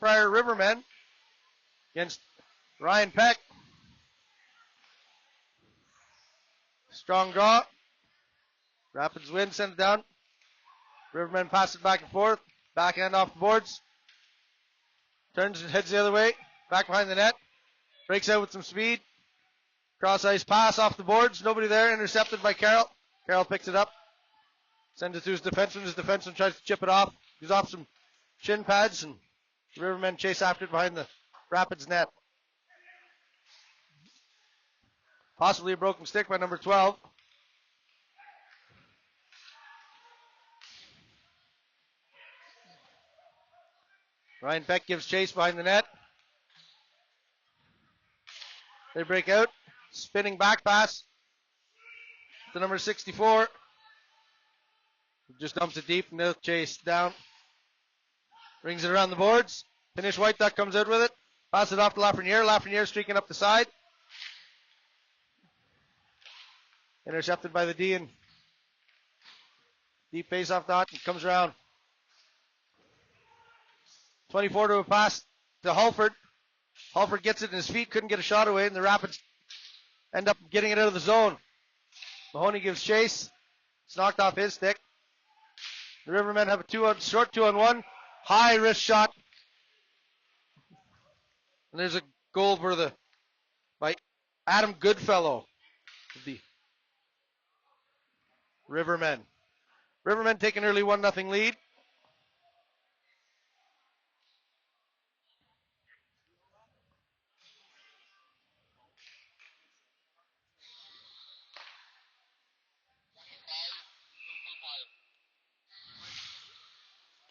Arnprior Rivermen against Ryan Peck. Strong draw. Rapids win, send it down. Rivermen pass it back and forth. Backhand off the boards. Turns and heads the other way. Back behind the net. Breaks out with some speed. Cross ice pass off the boards. Nobody there. Intercepted by Carroll. Carroll picks it up. Sends it to his defenseman. His defenseman tries to chip it off. He's off some shin pads, and the Rivermen chase after it behind the Rapids net. Possibly a broken stick by number 12. Ryan Peck gives chase behind the net. They break out. Spinning back pass to number 64. Just dumps it deep and they'll chase down. Brings it around the boards. Finish White Duck comes out with it. Pass it off to Lafreniere. Lafreniere streaking up the side. Intercepted by the D and deep face off dot and comes around. 24 to a pass to Halford. Halford gets it in his feet, couldn't get a shot away, and the Rapids end up getting it out of the zone. Mahoney gives chase. It's knocked off his stick. The Rivermen have a short 2-on-1. High wrist shot. And there's a goal by Adam Goodfellow of the Rivermen. Rivermen take an early 1-0 lead.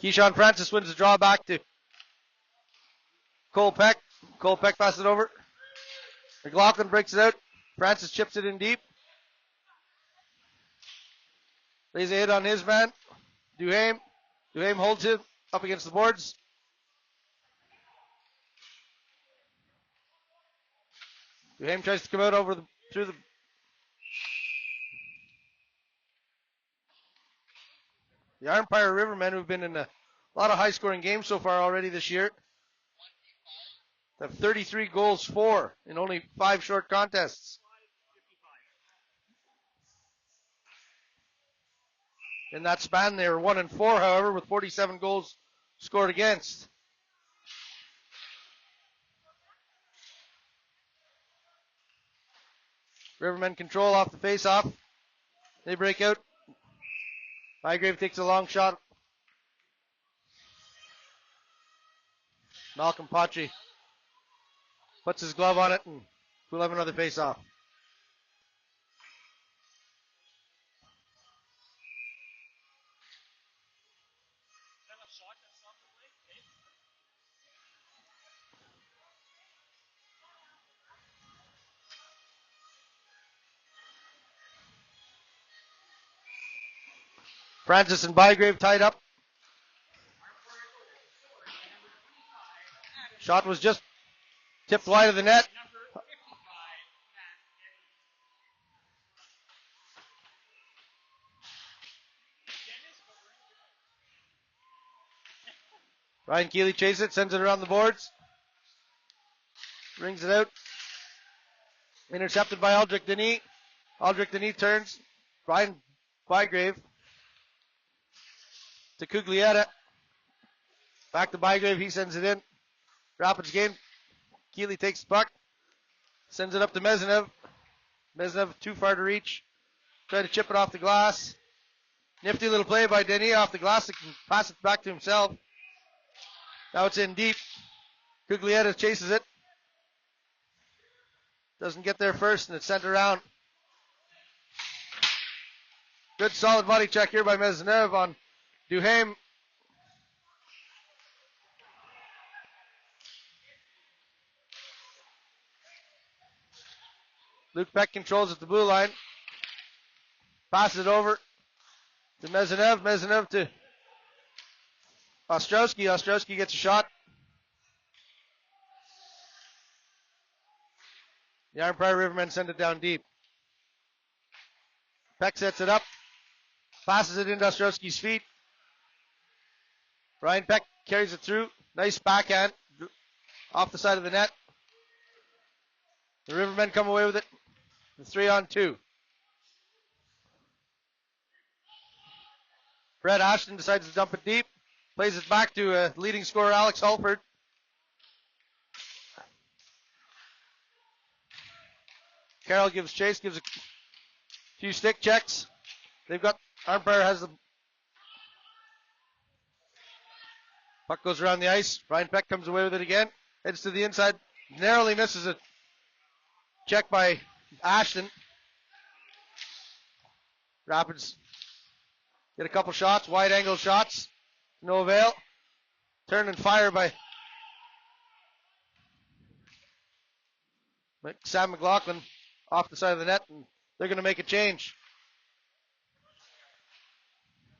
Keyshawn Francis wins the draw back to Cole Peck. Cole Peck passes it over. McLaughlin breaks it out. Francis chips it in deep. Lays a hit on his man. Duhame. Duhame holds it up against the boards. Duhame tries to come out through the Arnprior Rivermen, who've been in a lot of high-scoring games so far already this year, have 33 goals for in only 5 short contests. In that span, they were 1-4, however, with 47 goals scored against. Rivermen control off the face-off. They break out. Bygrave takes a long shot. Malcolm Pache puts his glove on it, and we'll have another face-off. Francis and Bygrave tied up. Shot was just tipped wide of the net. Ryan Keeley chases it, sends it around the boards. Rings it out. Intercepted by Aldrich Denis. Aldrich Denis turns. Ryan Bygrave to Cuglietta. Back to Bygrave. He sends it in. Rapids game. Keeley takes the puck. Sends it up to Meznev. Meznev too far to reach. Try to chip it off the glass. Nifty little play by Denis off the glass. He can pass it back to himself. Now it's in deep. Cuglietta chases it. Doesn't get there first, and it's sent around. Good solid body check here by Meznev on Duhame. Luke Peck controls at the blue line. Passes it over to Meznev. Meznev to Ostrowski. Ostrowski gets a shot. The Arnprior Rivermen send it down deep. Peck sets it up. Passes it into Ostrowski's feet. Ryan Peck carries it through. Nice backhand off the side of the net. The Rivermen come away with it. The 3-on-2. Brett Ashton decides to dump it deep. Plays it back to leading scorer Alex Hulford. Carroll gives chase, gives a few stick checks. They've got, Arnprior has the puck, goes around the ice. Ryan Peck comes away with it again. Heads to the inside. Narrowly misses a check by Ashton. Rapids get a couple shots, wide angle shots. No avail. Turn and fire by Sam McLaughlin off the side of the net, and they're going to make a change.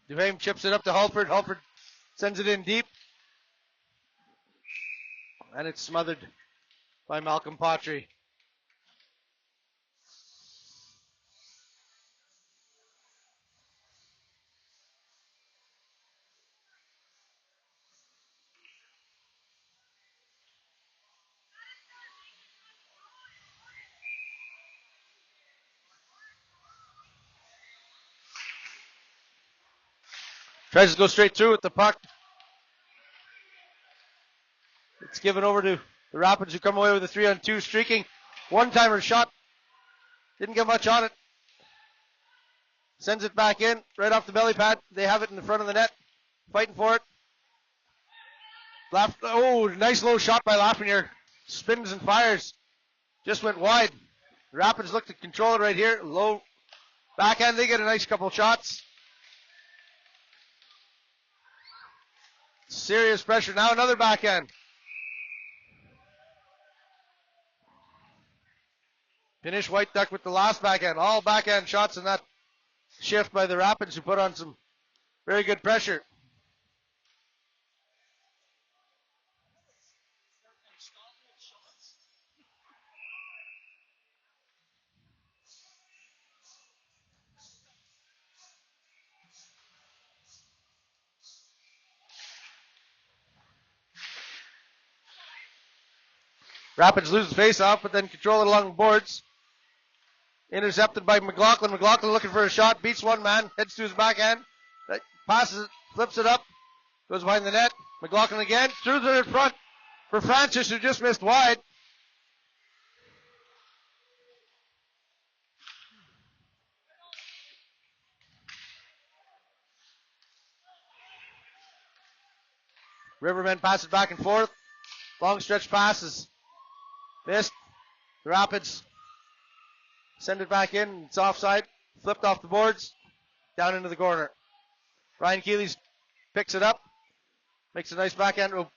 Duhame chips it up to Hulford. Hulford sends it in deep. And it's smothered by Malcolm Patry. Tries to go straight through with the puck. It's given over to the Rapids, who come away with a 3-on-2 streaking. One-timer shot. Didn't get much on it. Sends it back in, right off the belly pad. They have it in the front of the net. Fighting for it. Nice low shot by Lafreniere. Spins and fires. Just went wide. The Rapids look to control it right here. Low backhand. They get a nice couple shots. Serious pressure. Now another backhand. Finish White Duck with the last backhand. All backhand shots in that shift by the Rapids, who put on some very good pressure. Rapids lose the face-off, but then control it along the boards. Intercepted by McLaughlin. McLaughlin looking for a shot. Beats one man. Heads to his backhand. Passes it. Flips it up. Goes behind the net. McLaughlin again. Through to the front for Francis, who just missed wide. Rivermen pass it back and forth. Long stretch passes. Missed. The Rapids send it back in. It's offside. Flipped off the boards. Down into the corner. Ryan Keeley picks it up. Makes a nice backhand. A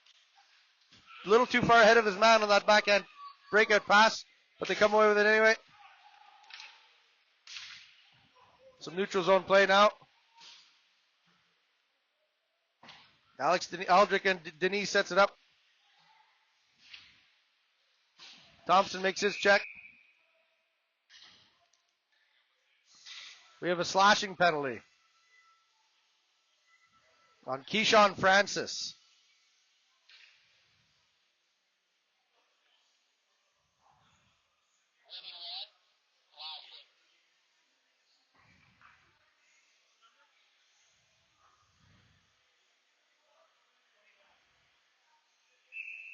little too far ahead of his man on that backhand breakout pass, but they come away with it anyway. Some neutral zone play now. Aldrich and Denise sets it up. Thompson makes his check. We have a slashing penalty on Keyshawn Francis.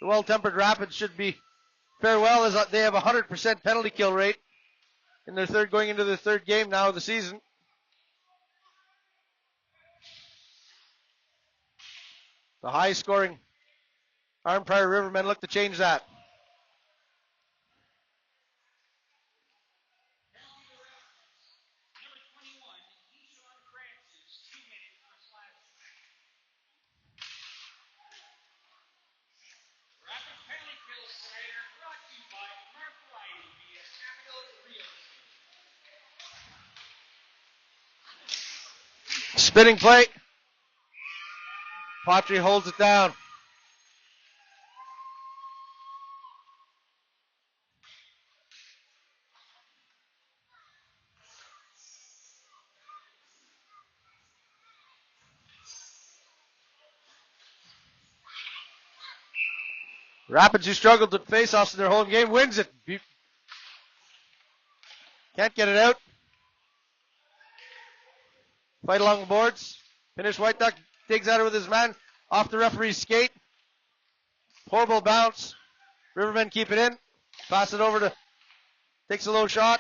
The well-tempered Rapids should be farewell, as they have a 100% penalty kill rate in their going into their third game now of the season. The high-scoring Arnprior Rivermen look to change that. Spinning play. Patry holds it down. Rapids, who struggled with face-offs in their home game, wins it. Can't get it out. Fight along the boards. Finish White Duck digs at it with his man. Off the referee's skate. Horrible bounce. Rivermen keep it in. Pass it over to, takes a low shot.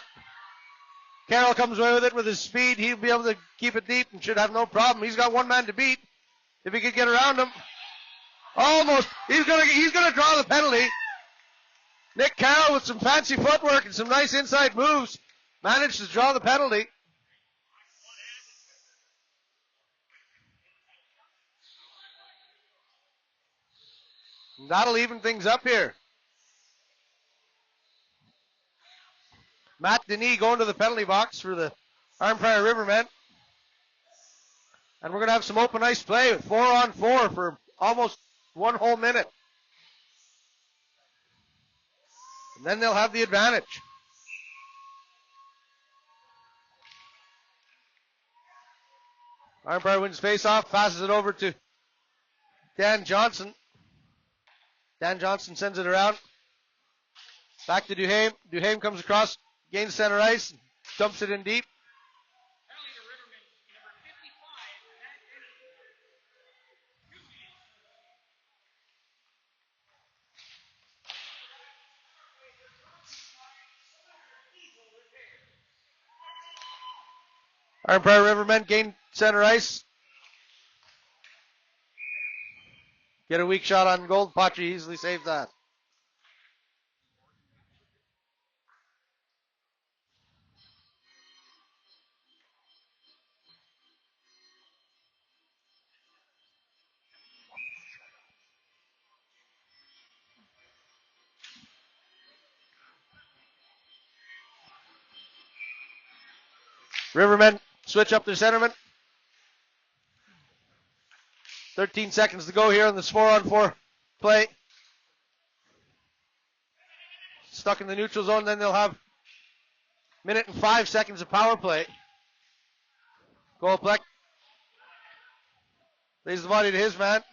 Carroll comes away with it with his speed. He'll be able to keep it deep and should have no problem. He's got one man to beat. If he could get around him. Almost. He's gonna draw the penalty. Nick Carroll with some fancy footwork and some nice inside moves managed to draw the penalty. And that'll even things up here. Matt Denis going to the penalty box for the Arnprior Rivermen. And we're going to have some open ice play with 4-on-4 for almost one whole minute. And then they'll have the advantage. Arnprior wins face-off, passes it over to Dan Johnson. Dan Johnson sends it around. Back to Duhame. Duhame comes across, gains center ice, dumps it in deep. Arnprior Rivermen gain center ice. Get a weak shot on goal. Patry easily saves that. Rivermen switch up their centerman. 13 seconds to go here on this 4-on-4 play. Stuck in the neutral zone, then they'll have minute and 5 seconds of power play. Goldbleck lays the body to his man.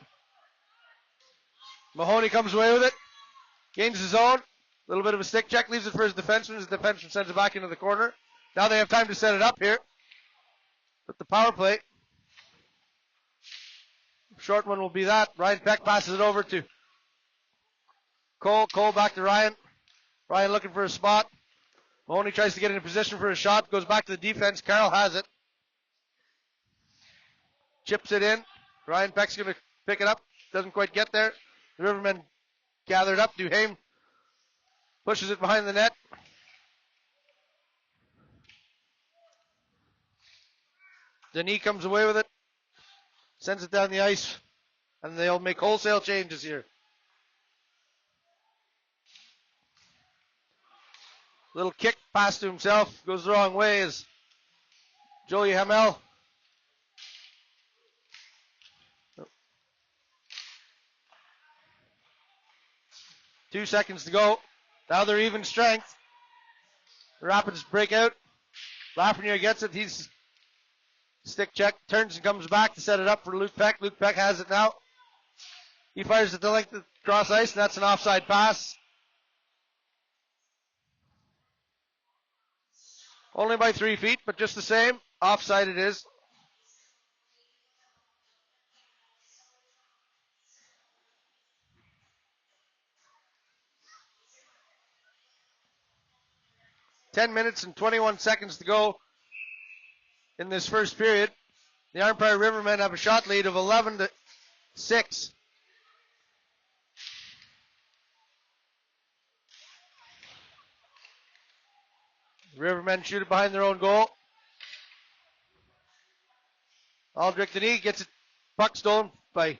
Mahoney comes away with it. Gains his own. A little bit of a stick check, leaves it for his defenseman. His defenseman sends it back into the corner. Now they have time to set it up here. But the power play. Short one will be that. Ryan Peck passes it over to Cole. Cole back to Ryan. Ryan looking for a spot. Mahoney tries to get in a position for a shot. Goes back to the defense. Carroll has it. Chips it in. Ryan Peck's going to pick it up. Doesn't quite get there. The Rivermen gathered up. Duhame pushes it behind the net. Denis comes away with it. Sends it down the ice. And they'll make wholesale changes here. Little kick pass to himself. Goes the wrong way as Joey Hamel. 2 seconds to go. Now they're even strength. The Rapids break out. Lafreniere gets it. He's stick check. Turns and comes back to set it up for Luke Peck. Luke Peck has it now. He fires it to length of cross ice, and that's an offside pass. Only by 3 feet, but just the same. Offside it is. Ten minutes and 21 seconds to go in this first period. The Arnprior Rivermen have a shot lead of 11-6. Rivermen shoot it behind their own goal. Aldrich Denis gets it, puck stolen by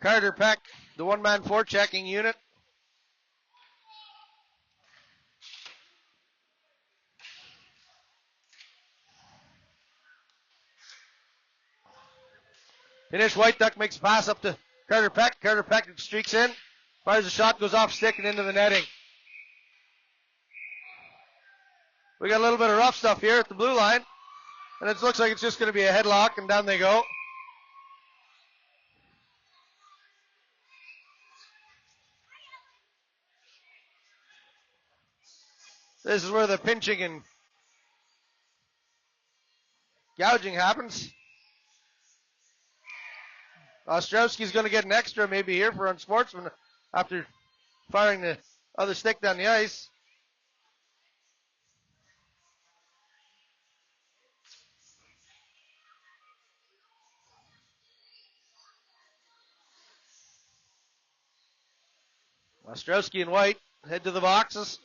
Carter Peck, the one-man forechecking unit. Finish. White Duck makes a pass up to Carter Peck. Carter Peck streaks in, fires a shot, goes off stick and into the netting. We got a little bit of rough stuff here at the blue line, and it looks like it's just going to be a headlock, and down they go. This is where the pinching and gouging happens. Ostrowski's going to get an extra maybe here for unsportsman after firing the other stick down the ice. Ostrowski and White head to the boxes.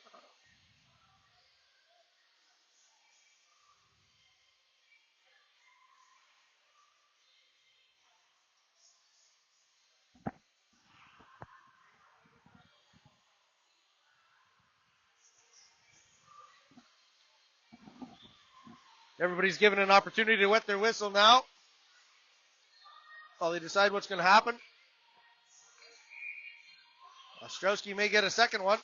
Everybody's given an opportunity to wet their whistle now while they decide what's going to happen. Ostrowski may get a second one.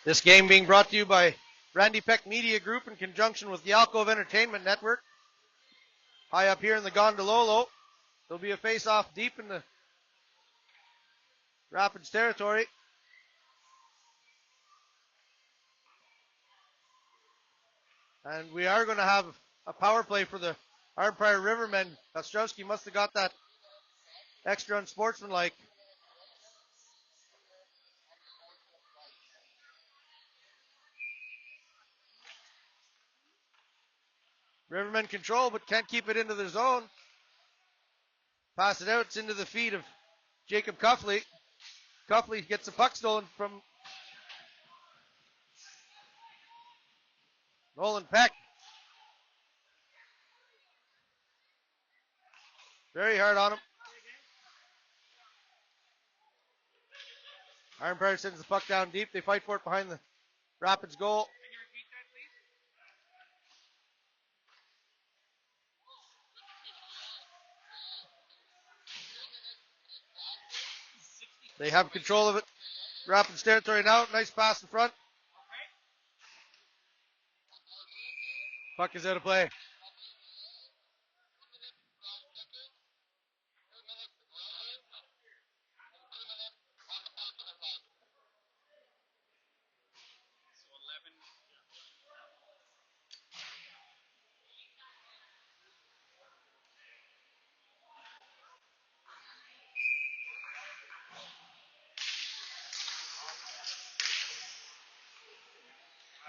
This game being brought to you by Randy Peck Media Group in conjunction with the Alcove Entertainment Network. High up here in the Gondololo, there'll be a face-off deep in the Rapids territory. And we are going to have a power play for the Arnprior Rivermen. Ostrowski must have got that extra unsportsmanlike. Rivermen control, but can't keep it into their zone. Pass it out. It's into the feet of Jacob Cuffley. Cuffley gets the puck stolen from Nolan Peck. Very hard on him. Arnprior sends the puck down deep. They fight for it behind the Rapids goal. They have control of it. Rapids territory now. Nice pass in front. Puck is out of play.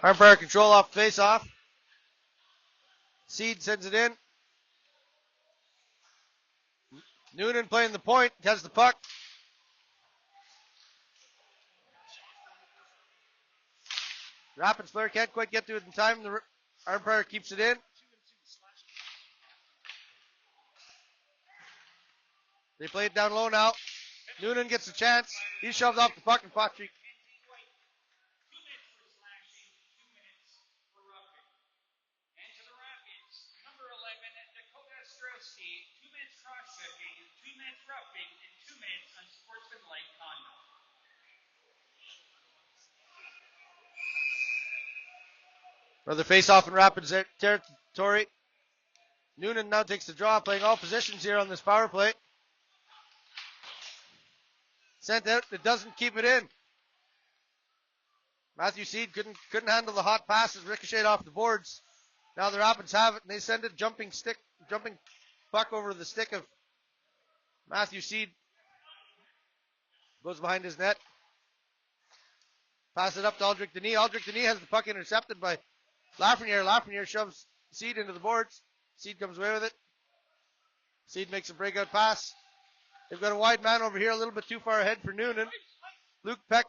Arnprior control off the face-off. Seed sends it in. Noonan playing the point, has the puck. Rapids player can't quite get to it in time. The Arnprior keeps it in. They play it down low now. Noonan gets a chance. He shoves off the puck and Patrick. Another face-off in Rapids territory. Noonan now takes the draw, playing all positions here on this power play. Sent out, it doesn't keep it in. Matthew Seed couldn't handle the hot passes, ricocheted off the boards. Now the Rapids have it, and they send it jumping puck over the stick of Matthew Seed. Goes behind his net. Pass it up to Aldrich Denis. Aldrich Denis has the puck intercepted by Lafreniere. Lafreniere shoves Seed into the boards. Seed comes away with it. Seed makes a breakout pass. They've got a wide man over here, a little bit too far ahead for Noonan. Luke Peck.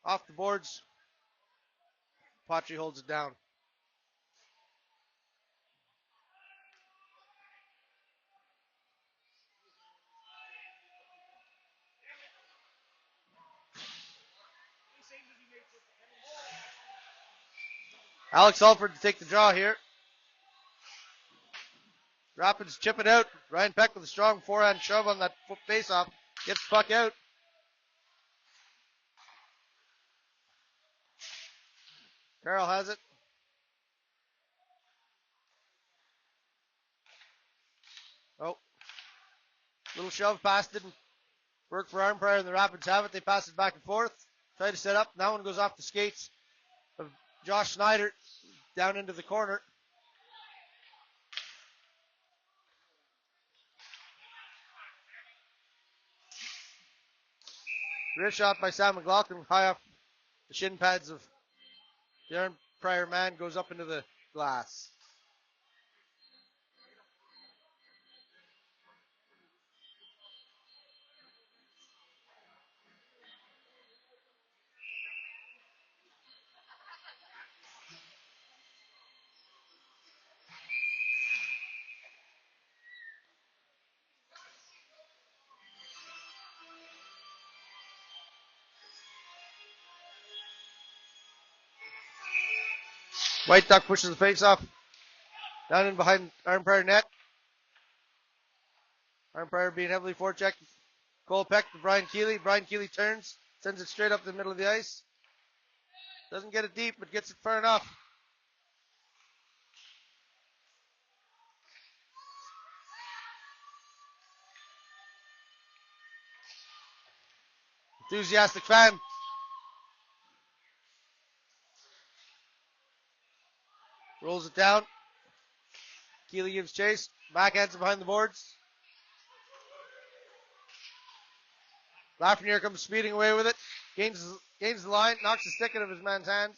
Off the boards. Patry holds it down. Alex Alford to take the draw here. Rapids chip it out. Ryan Peck with a strong forehand shove on that foot face-off. Gets the puck out. Carroll has it. Oh. Little shove pass didn't work for Arnprior, and the Rapids have it. They pass it back and forth. Try to set up. That one goes off the skates of Josh Snyder down into the corner. Wrist shot by Sam McLaughlin high off the shin pads of the Arnprior man, goes up into the glass. White Duck pushes the face off down in behind Arnprior net. Arnprior being heavily forechecked. Cole Peck to Brian Keeley. Brian Keeley turns, sends it straight up the middle of the ice. Doesn't get it deep, but gets it far enough. Enthusiastic fan. Rolls it down. Keeley gives chase. Backhands it behind the boards. Lafreniere comes speeding away with it. Gains the line. Knocks the stick out of his man's hands.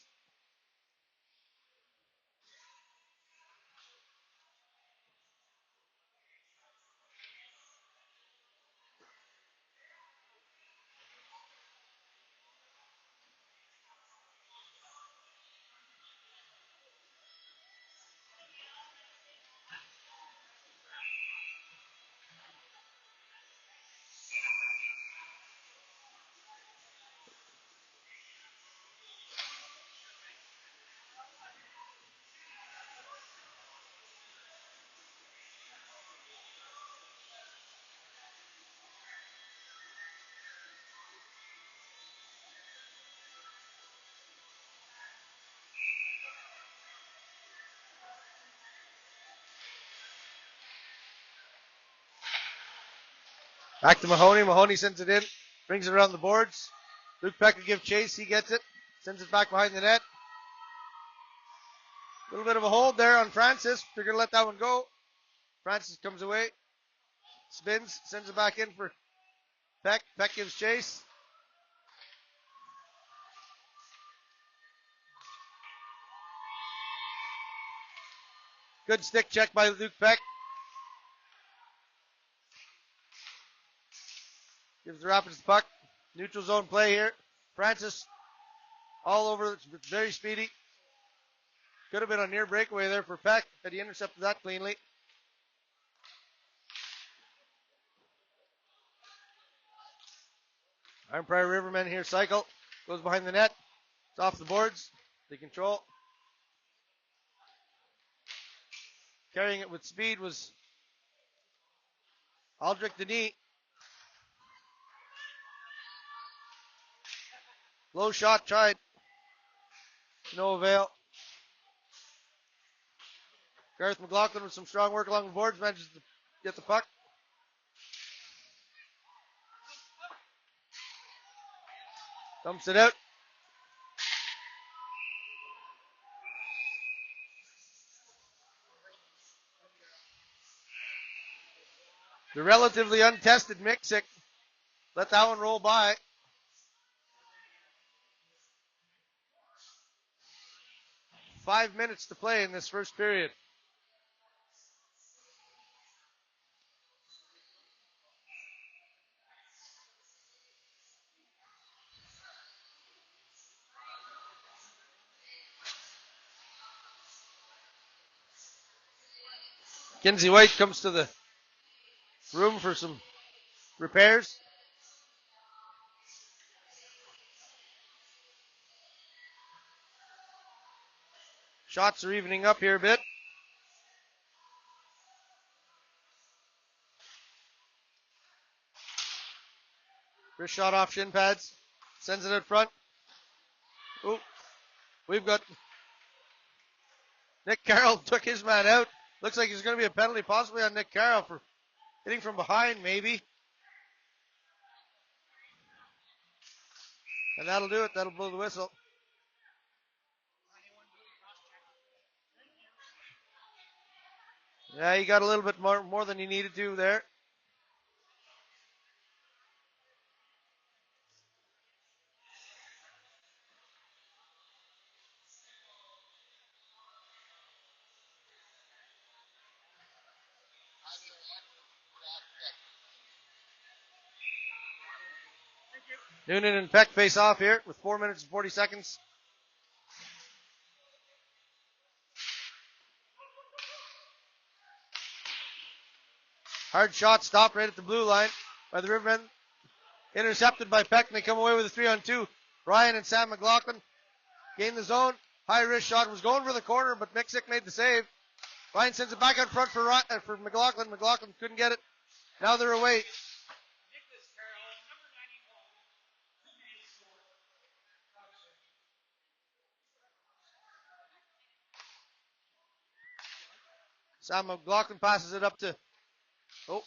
Back to Mahoney. Mahoney sends it in. Brings it around the boards. Luke Peck will give chase. He gets it. Sends it back behind the net. A little bit of a hold there on Francis. They're going to let that one go. Francis comes away. Spins. Sends it back in for Peck. Peck gives chase. Good stick check by Luke Peck. Gives the Rapids the puck. Neutral zone play here. Francis all over. It's very speedy. Could have been a near breakaway there for Peck, but he intercepted that cleanly. Arnprior Rivermen here cycle. Goes behind the net. It's off the boards. They control. Carrying it with speed was Aldrich Denis. Low shot tried. No avail. Gareth McLaughlin with some strong work along the boards manages to get the puck. Dumps it out. The relatively untested Miksic let that one roll by. Five minutes to play in this first period. Kinsey White comes to the room for some repairs. Shots are evening up here a bit. Wrist shot off shin pads. Sends it out front. Ooh. We've got Nick Carroll took his man out. Looks like there's going to be a penalty possibly on Nick Carroll for hitting from behind maybe. And that'll do it. That'll blow the whistle. Yeah, he got a little bit more than he needed to there. Noonan and Peck face off here with 4 minutes and 40 seconds. Hard shot stopped right at the blue line by the Rivermen. Intercepted by Peck, and they come away with a 3-on-2. Ryan and Sam McLaughlin gain the zone. High wrist shot was going for the corner, but Mixick made the save. Ryan sends it back out front for McLaughlin. McLaughlin couldn't get it. Now they're away. Sam McLaughlin passes it up to... Oh.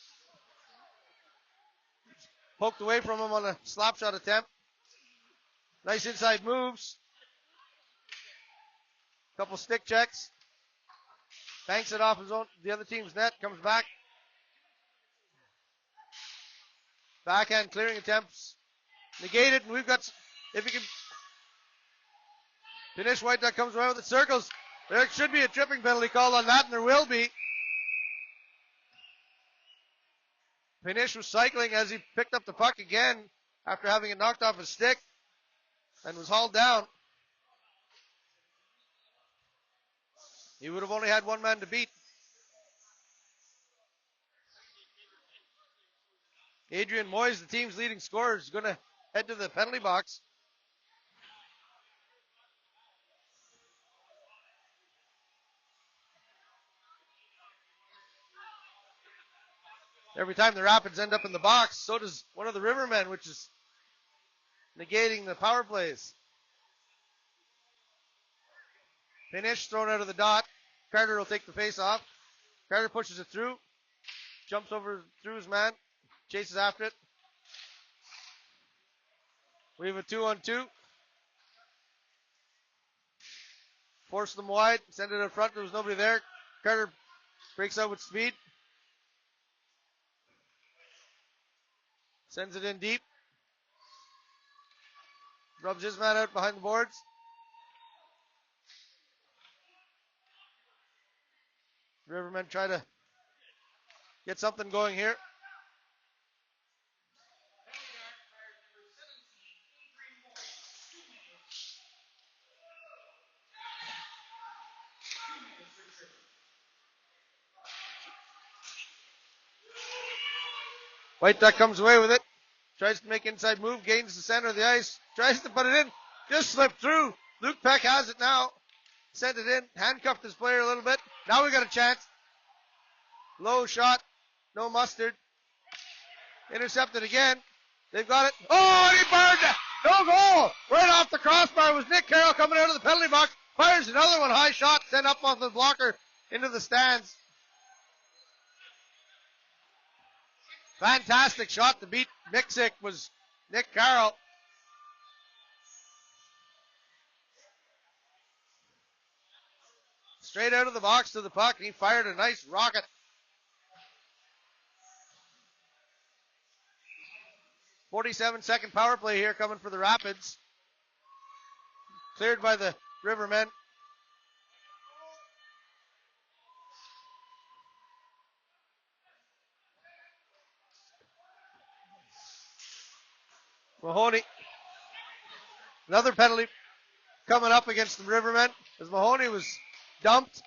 Poked away from him on a slap shot attempt. Nice inside moves. Couple stick checks. Banks it off the other team's net. Comes back. Backhand clearing attempts. Negated, and we've got... If he can finish, White Duck comes around with the circles. There should be a tripping penalty called on that, and there will be. Pinish was cycling as he picked up the puck again after having it knocked off his stick and was hauled down. He would have only had one man to beat. Adrian Moyes, the team's leading scorer, is going to head to the penalty box. Every time the Rapids end up in the box, so does one of the Rivermen, which is negating the power plays. Finish, thrown out of the dot. Carter will take the face off. Carter pushes it through. Jumps over through his man. Chases after it. We have a 2-on-2. Force them wide. Send it in front. There was nobody there. Carter breaks out with speed. Sends it in deep. Rubs his man out behind the boards. Rivermen try to get something going here. White Duck comes away with it. Tries to make inside move. Gains the center of the ice. Tries to put it in. Just slipped through. Luke Peck has it now. Sent it in. Handcuffed his player a little bit. Now we got a chance. Low shot. No mustard. Intercepted again. They've got it. Oh, and he burned it. No goal. Right off the crossbar was Nick Carroll coming out of the penalty box. Fires another one. High shot. Sent up off the blocker into the stands. Fantastic shot to beat Mixick was Nick Carroll. Straight out of the box to the puck, and he fired a nice rocket. .47-second power play here coming for the Rapids. Cleared by the Rivermen. Mahoney. Another penalty coming up against the Rivermen as Mahoney was dumped.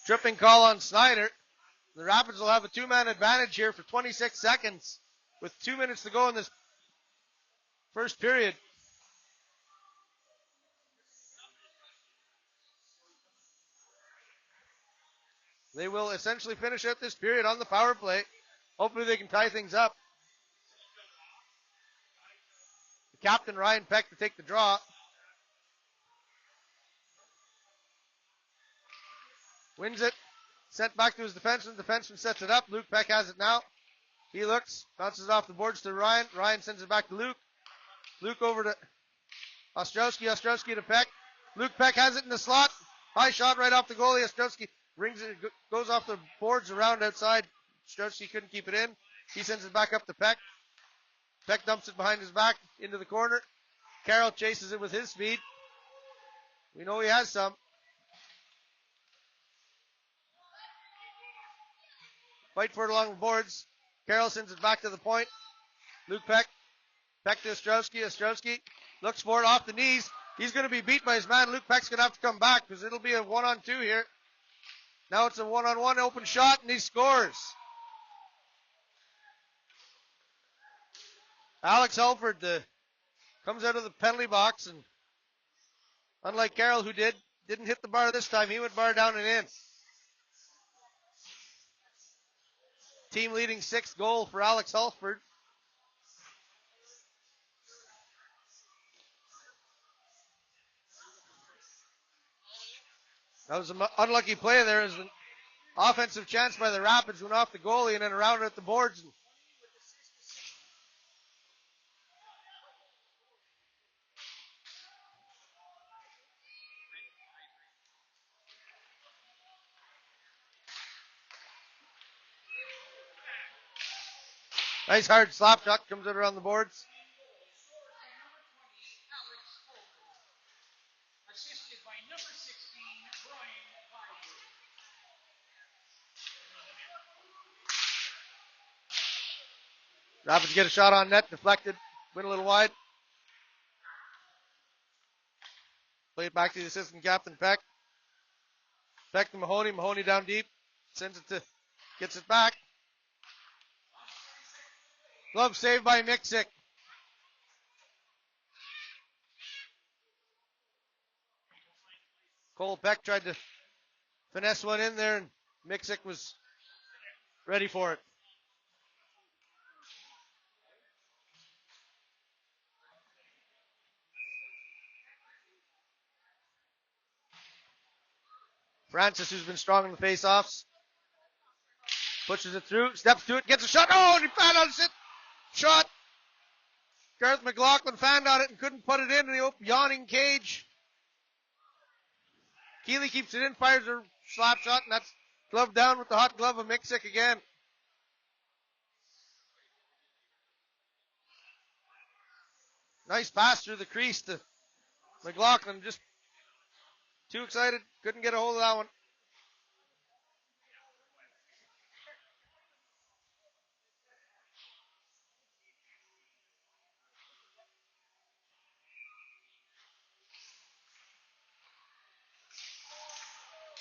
Tripping call on Snyder. The Rapids will have a two-man advantage here for 26 seconds with 2 minutes to go in this first period. They will essentially finish out this period on the power play. Hopefully they can tie things up. The captain, Ryan Peck, to take the draw. Wins it. Sent back to his defenseman. Defenseman sets it up. Luke Peck has it now. He looks. Bounces it off the boards to Ryan. Ryan sends it back to Luke. Luke over to Ostrowski. Ostrowski to Peck. Luke Peck has it in the slot. High shot right off the goalie. Ostrowski brings it, goes off the boards around outside. Ostrowski couldn't keep it in. He sends it back up to Peck. Peck dumps it behind his back into the corner. Carroll chases it with his speed. We know he has some. Fight for it along the boards. Carroll sends it back to the point. Luke Peck. Peck to Ostrowski. Ostrowski looks for it off the knees. He's going to be beat by his man. Luke Peck's going to have to come back because it'll be a 1-on-2 here. Now it's a 1-on-1 open shot, and he scores. Alex Helford comes out of the penalty box, and unlike Carroll, who didn't hit the bar this time, he went bar down and in. Team leading 6th goal for Alex Helford. That was an unlucky play there as an offensive chance by the Rapids went off the goalie and then around at the boards. Nice hard slap shot comes out around the boards. Rapids get a shot on net, deflected, went a little wide. Play it back to the assistant captain, Peck. Peck to Mahoney. Mahoney down deep. Sends it to, gets it back. Glove saved by Miksic. Cole Peck tried to finesse one in there, and Miksic was ready for it. Francis, who's been strong in the face-offs, pushes it through, steps to it, gets a shot. Oh, and he found on it. Shot. Garth McLaughlin found on it and couldn't put it in the yawning cage. Keeley keeps it in, fires a slap shot, and that's glove down with the hot glove of Miksic again. Nice pass through the crease to McLaughlin. Just too excited. Couldn't get a hold of that one.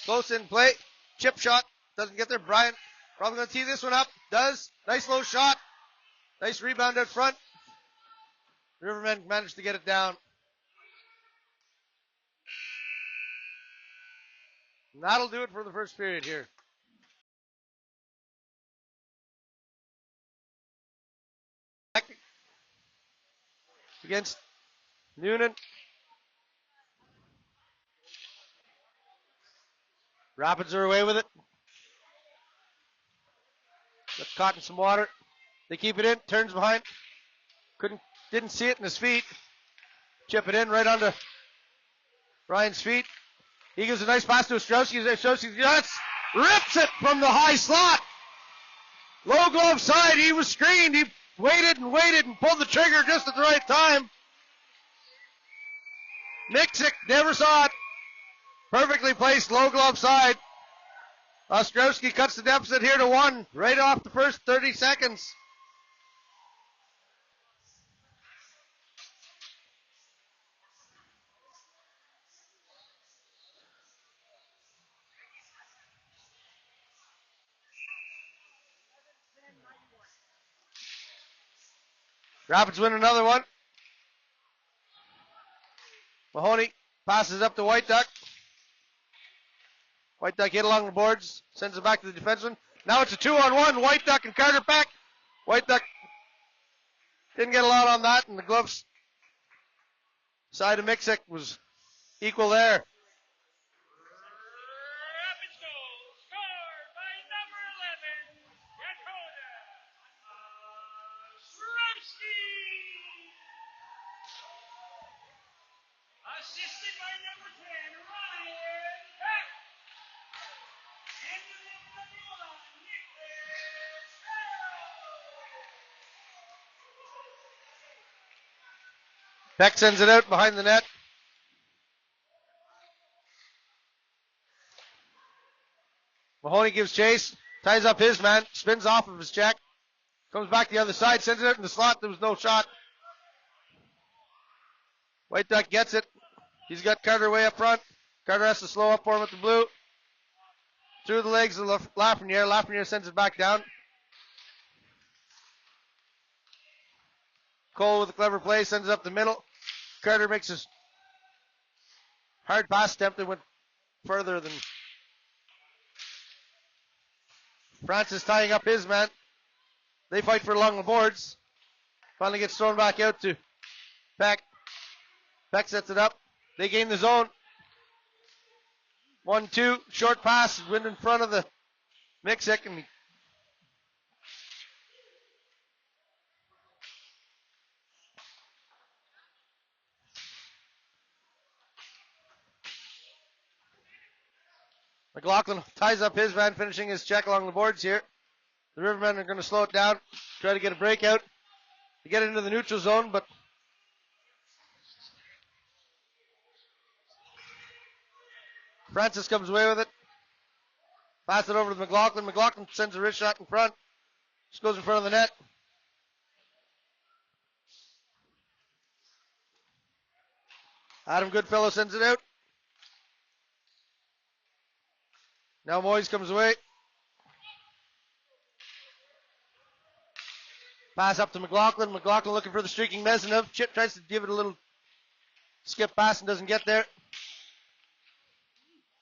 Close in play. Chip shot. Doesn't get there. Bryant probably going to tee this one up. Does. Nice low shot. Nice rebound out front. Rivermen managed to get it down. And that'll do it for the first period here. Against Noonan. Rapids are away with it. Got caught in some water. They keep it in. Turns behind. Didn't see it in his feet. Chip it in right onto Ryan's feet. He gives a nice pass to Ostrowski. Ostrowski rips it from the high slot. Low glove side. He was screened. He waited and pulled the trigger just at the right time. Miksic never saw it. Perfectly placed low glove side. Ostrowski cuts the deficit here to 1 right off the first 30 seconds. Rapids win another one. Mahoney passes up to White Duck. White Duck hit along the boards, sends it back to the defenseman. Now it's a 2-on-1. White Duck and Carter Peck. White Duck didn't get a lot on that, and the gloves side of Mixick was equal there. Rapids goal scored by number 11, Dakota Sremski. Assisted by number 10, Ryan Peck. And number 1, Nicholas Bell. Peck sends it out behind the net. Mahoney gives chase, ties up his man, spins off of his check, comes back the other side, sends it out in the slot. There was no shot. White Duck gets it. He's got Carter way up front. Carter has to slow up for him at the blue. Through the legs of Lafreniere. Lafreniere sends it back down. Cole with a clever play, sends it up the middle. Carter makes his hard pass attempt and went further than Francis, tying up his man. They fight for along the boards. Finally gets thrown back out to Peck. Peck sets it up. They gain the zone. 1-2. Short pass. Wind in front of the Mixick. And McLaughlin ties up his man, finishing his check along the boards here. The Rivermen are going to slow it down, try to get a breakout to get into the neutral zone, but Francis comes away with it. Pass it over to McLaughlin. McLaughlin sends a wrist shot in front. Just goes in front of the net. Adam Goodfellow sends it out. Now Moyes comes away. Pass up to McLaughlin. McLaughlin looking for the streaking Mesnev. Chip tries to give it a little skip pass and doesn't get there.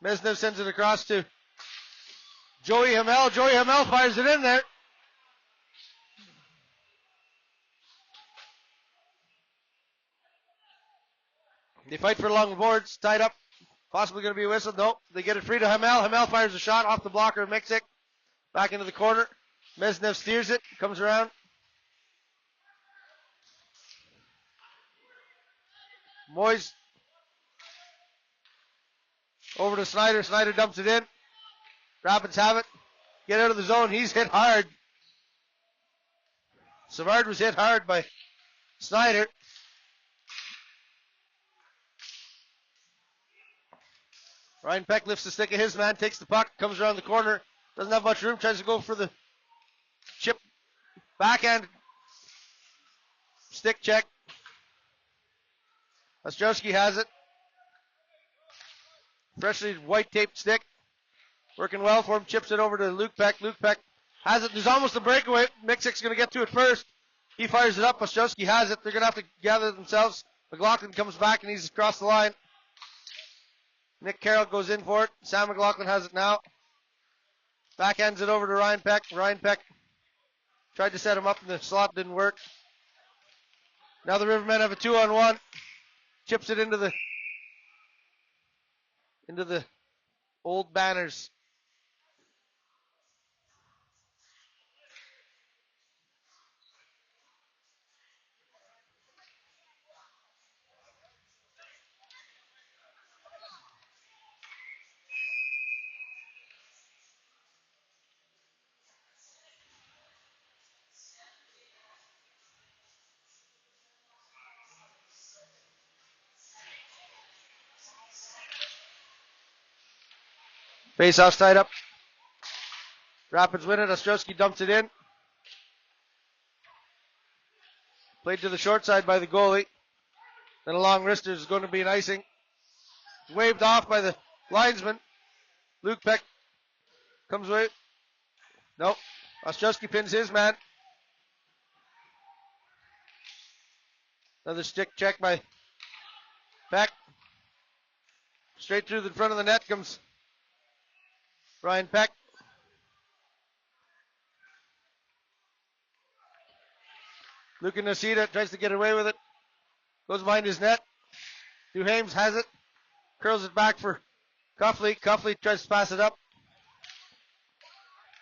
Mesnev sends it across to Joey Hamel. Joey Hamel fires it in there. They fight for along the boards. Tied up. Possibly going to be a whistle. Nope. They get it free to Hamel. Hamel fires a shot off the blocker of Mixick. Back into the corner. Mesnev steers it. Comes around. Moyes over to Snyder. Snyder dumps it in. Rapids have it. Get out of the zone. He's hit hard. Savard was hit hard by Snyder. Ryan Peck lifts the stick of his man, takes the puck, comes around the corner, doesn't have much room, tries to go for the chip backhand stick check. Ostrowski has it. Freshly white taped stick. Working well for him, chips it over to Luke Peck. Luke Peck has it. There's almost a breakaway. Mixick's going to get to it first. He fires it up. Ostrowski has it. They're going to have to gather themselves. McLaughlin comes back and he's across the line. Nick Carroll goes in for it. Sam McLaughlin has it now. Backhands it over to Ryan Peck. Ryan Peck tried to set him up and the slot didn't work. Now the Rivermen have a 2-on-1. Chips it into the old banners. Face-off's tied up. Rapids win it. Ostrowski dumps it in. Played to the short side by the goalie. Then a long wrister is going to be an icing. Waved off by the linesman. Luke Peck comes away. Nope. Ostrowski pins his man. Another stick check by Peck. Straight through the front of the net comes Ryan Peck. Luca Nacita tries to get away with it. Goes behind his net. Duhames has it. Curls it back for Cuffley. Cuffley tries to pass it up.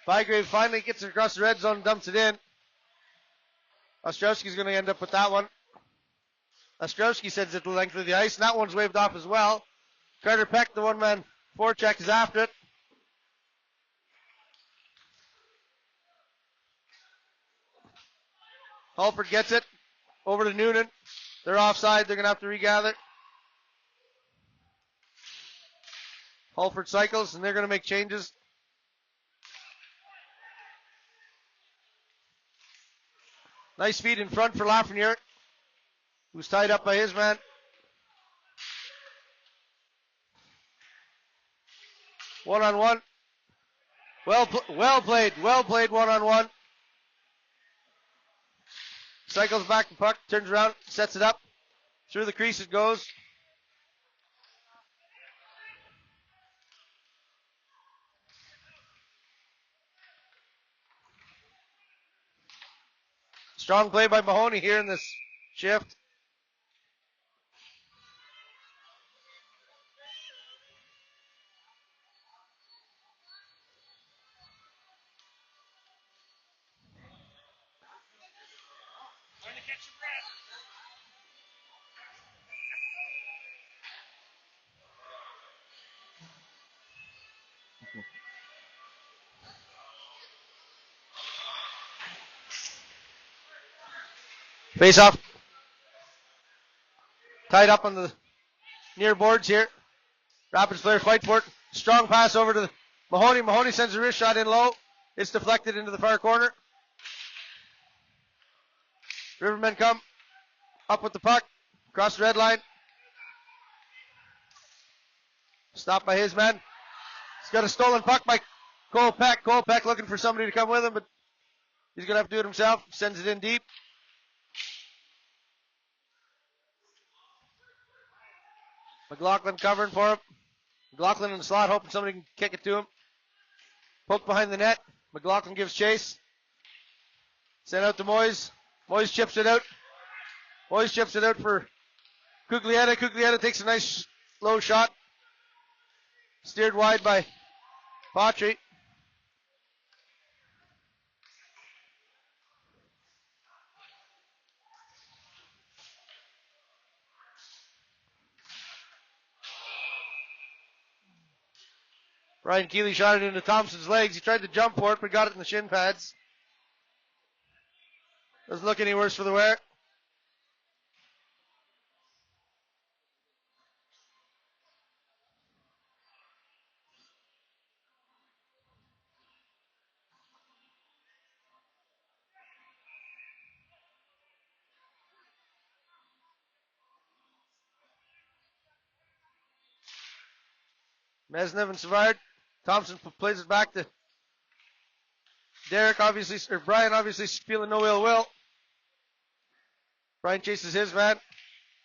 Bygrave finally gets it across the red zone and dumps it in. Ostrowski's going to end up with that one. Ostrowski sends it the length of the ice, and that one's waved off as well. Carter Peck, the one-man forecheck, is after it. Halford gets it over to Noonan. They're offside. They're going to have to regather. Halford cycles, and they're going to make changes. Nice feed in front for Lafreniere, who's tied up by his man. One-on-one. Well played one-on-one. Cycles back the puck, turns around, sets it up. Through the crease it goes. Strong play by Mahoney here in this shift. Trying to catch your breath. Face off. Tied up on the near boards here. Rapids player fight for it. Strong pass over to Mahoney. Mahoney sends a wrist shot in low. It's deflected into the far corner. Rivermen come up with the puck. Across the red line. Stopped by his man. He's got a stolen puck by Cole Peck. Cole Peck looking for somebody to come with him, but he's going to have to do it himself. Sends it in deep. McLaughlin covering for him. McLaughlin in the slot, hoping somebody can kick it to him. Poke behind the net. McLaughlin gives chase. Sent out to Moyes. Moyes chips it out. Moyes chips it out for Cuglietta. Cuglietta takes a nice low shot. Steered wide by Patry. Ryan Keeley shot it into Thompson's legs. He tried to jump for it, but got it in the shin pads. Doesn't look any worse for the wear. Mesnev and Savard. Thompson plays it back to Derek, obviously, or Brian, obviously feeling no ill will. Brian chases his man.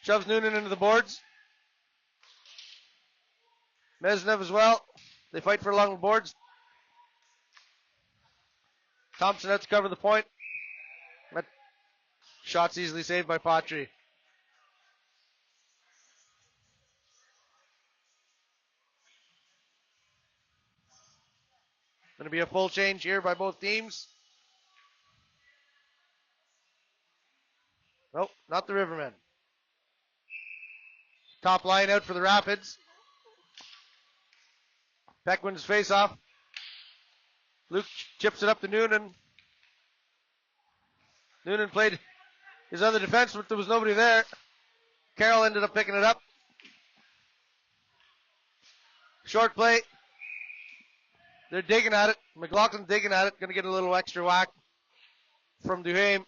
Shoves Noonan into the boards. Mesnev as well. They fight for along the boards. Thompson had to cover the point. That shot's easily saved by Patry. Going to be a full change here by both teams. Nope, not the Rivermen. Top line out for the Rapids. Peck wins face off. Luke chips it up to Noonan. Noonan played his other defense, but there was nobody there. Carroll ended up picking it up. Short play. They're digging at it. McLaughlin digging at it. Going to get a little extra whack from Duhaime.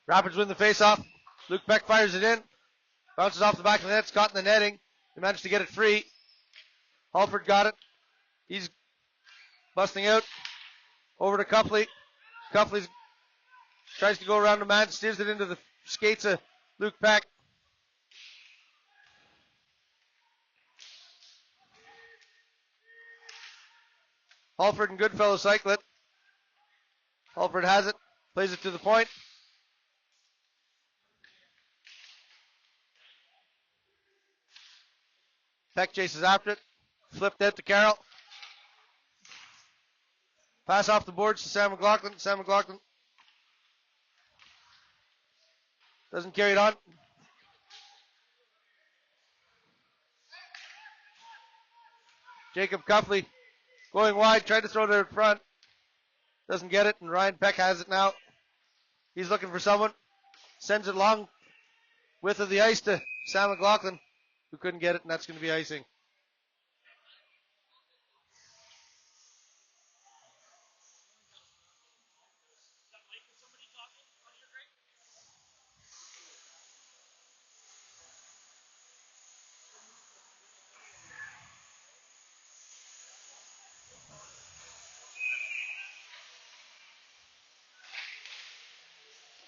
Rapids win the face-off. Luke Peck fires it in. Bounces off the back of the net. It's caught in the netting. They managed to get it free. Halford got it. He's busting out. Over to Cuffley. Cuffley tries to go around the man. Steers it into the skates of Luke Peck. Halford and Goodfellow cycle it. Halford has it. Plays it to the point. Peck chases after it. Flipped out to Carroll. Pass off the boards to Sam McLaughlin. Sam McLaughlin doesn't carry it on. Jacob Cuffley going wide. Tried to throw it in front. Doesn't get it. And Ryan Peck has it now. He's looking for someone. Sends it long width of the ice to Sam McLaughlin, who couldn't get it, and that's going to be icing.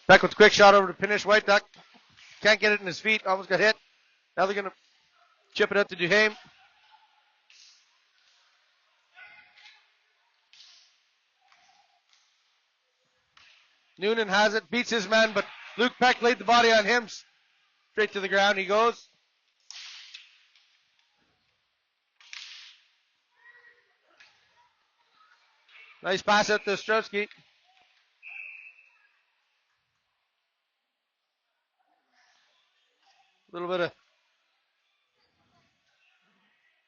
Peck with a quick shot over to Pinish White Duck. Can't get it in his feet. Almost got hit. Now they're going to chip it out to Duhame. Noonan has it. Beats his man, but Luke Peck laid the body on him. Straight to the ground he goes. Nice pass out to Ostrowski. A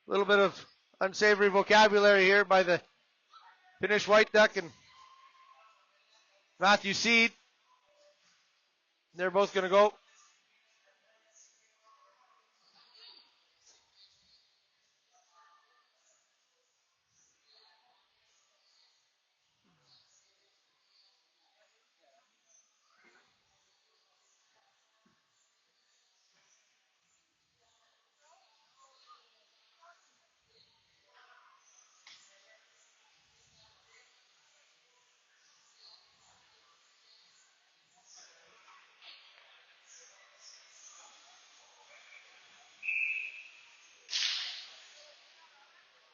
little bit of unsavory vocabulary here by the Pinish White Duck and Matthew Seed. They're both going to go.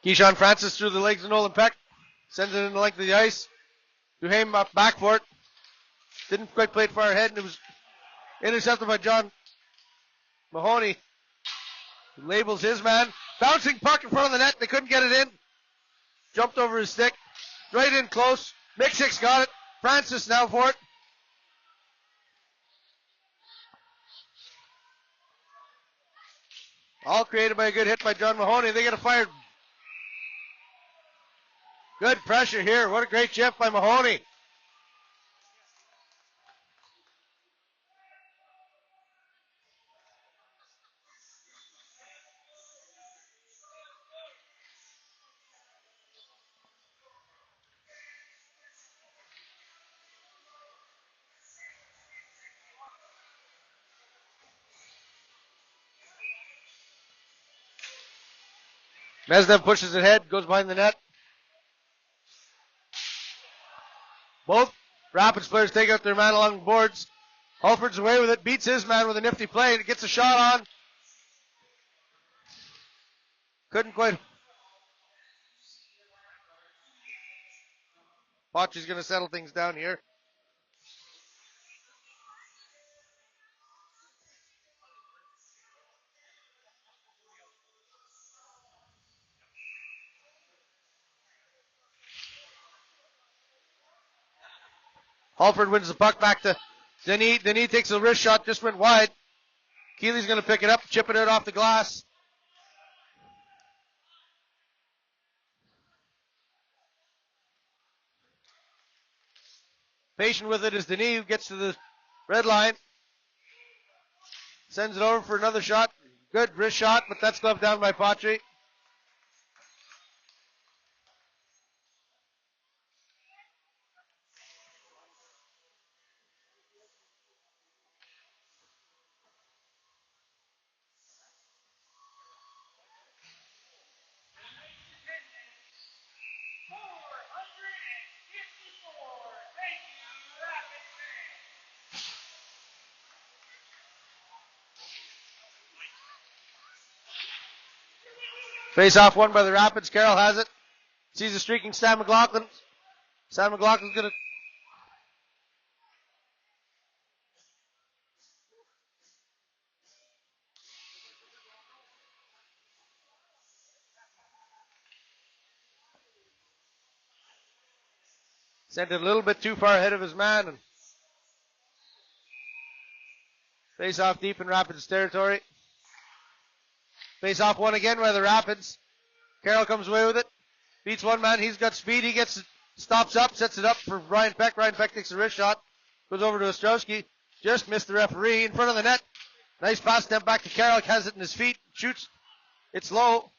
Keyshawn Francis through the legs of Nolan Peck. Sends it in the length of the ice. Duhame up back for it. Didn't quite play it far ahead, and it was intercepted by John Mahoney. Who labels his man. Bouncing puck in front of the net. They couldn't get it in. Jumped over his stick. Right in close. Mick got it. Francis now for it. All created by a good hit by John Mahoney. They get a fired. Good pressure here. What a great shift by Mahoney. Mesnev pushes it ahead, goes behind the net. Both Rapids players take out their man along the boards. Halford's away with it, beats his man with a nifty play, and gets a shot on. Couldn't quite. Bocci's going to settle things down here. Halford wins the puck back to Denis. Denis takes a wrist shot, just went wide. Keeley's going to pick it up, chip it out off the glass. Patient with it is Denis, who gets to the red line. Sends it over for another shot. Good wrist shot, but that's gloved down by Patry. Face off won by the Rapids. Carroll has it. Sees a streaking Stan McLaughlin. Stan McLaughlin's going to sent it a little bit too far ahead of his man. And face off deep in Rapids territory. Face off one again by the Rapids. Carroll comes away with it. Beats one man. He's got speed. He gets stops up, sets it up for Ryan Peck. Ryan Peck takes a wrist shot. Goes over to Ostrowski. Just missed the referee in front of the net. Nice pass step back to Carroll. Has it in his feet. Shoots. It's low.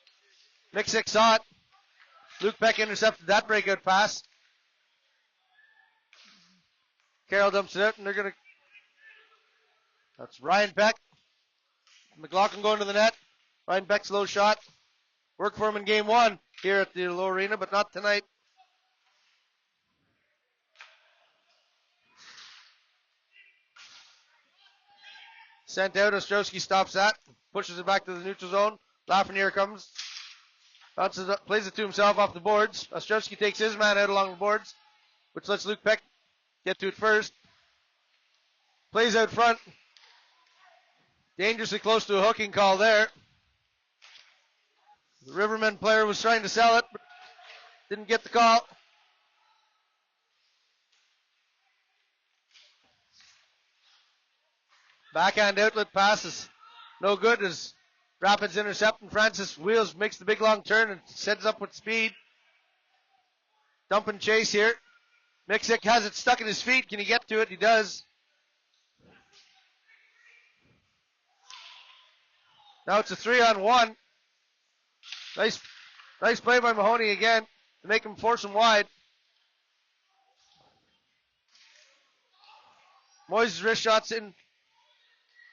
Miksic saw it. Luke Peck intercepted that breakout pass. Carroll dumps it out, and they're going to... That's Ryan Peck. McLaughlin going to the net. Ryan Peck's low shot. Worked for him in game one here at the Low Arena, but not tonight. Sent out. Ostrowski stops that. Pushes it back to the neutral zone. Lafreniere comes. Bounces up, plays it to himself off the boards. Ostrowski takes his man out along the boards, which lets Luke Peck get to it first. Plays out front. Dangerously close to a hooking call there. The Rivermen player was trying to sell it, but didn't get the call. Backhand outlet pass is no good as Rapids intercept, and Francis Wheels makes the big long turn and sets up with speed. Dump and chase here. Miksic has it stuck in his feet. Can he get to it? He does. Now it's a 3-on-1. Nice play by Mahoney again to make him force him wide. Moyes' wrist shots in.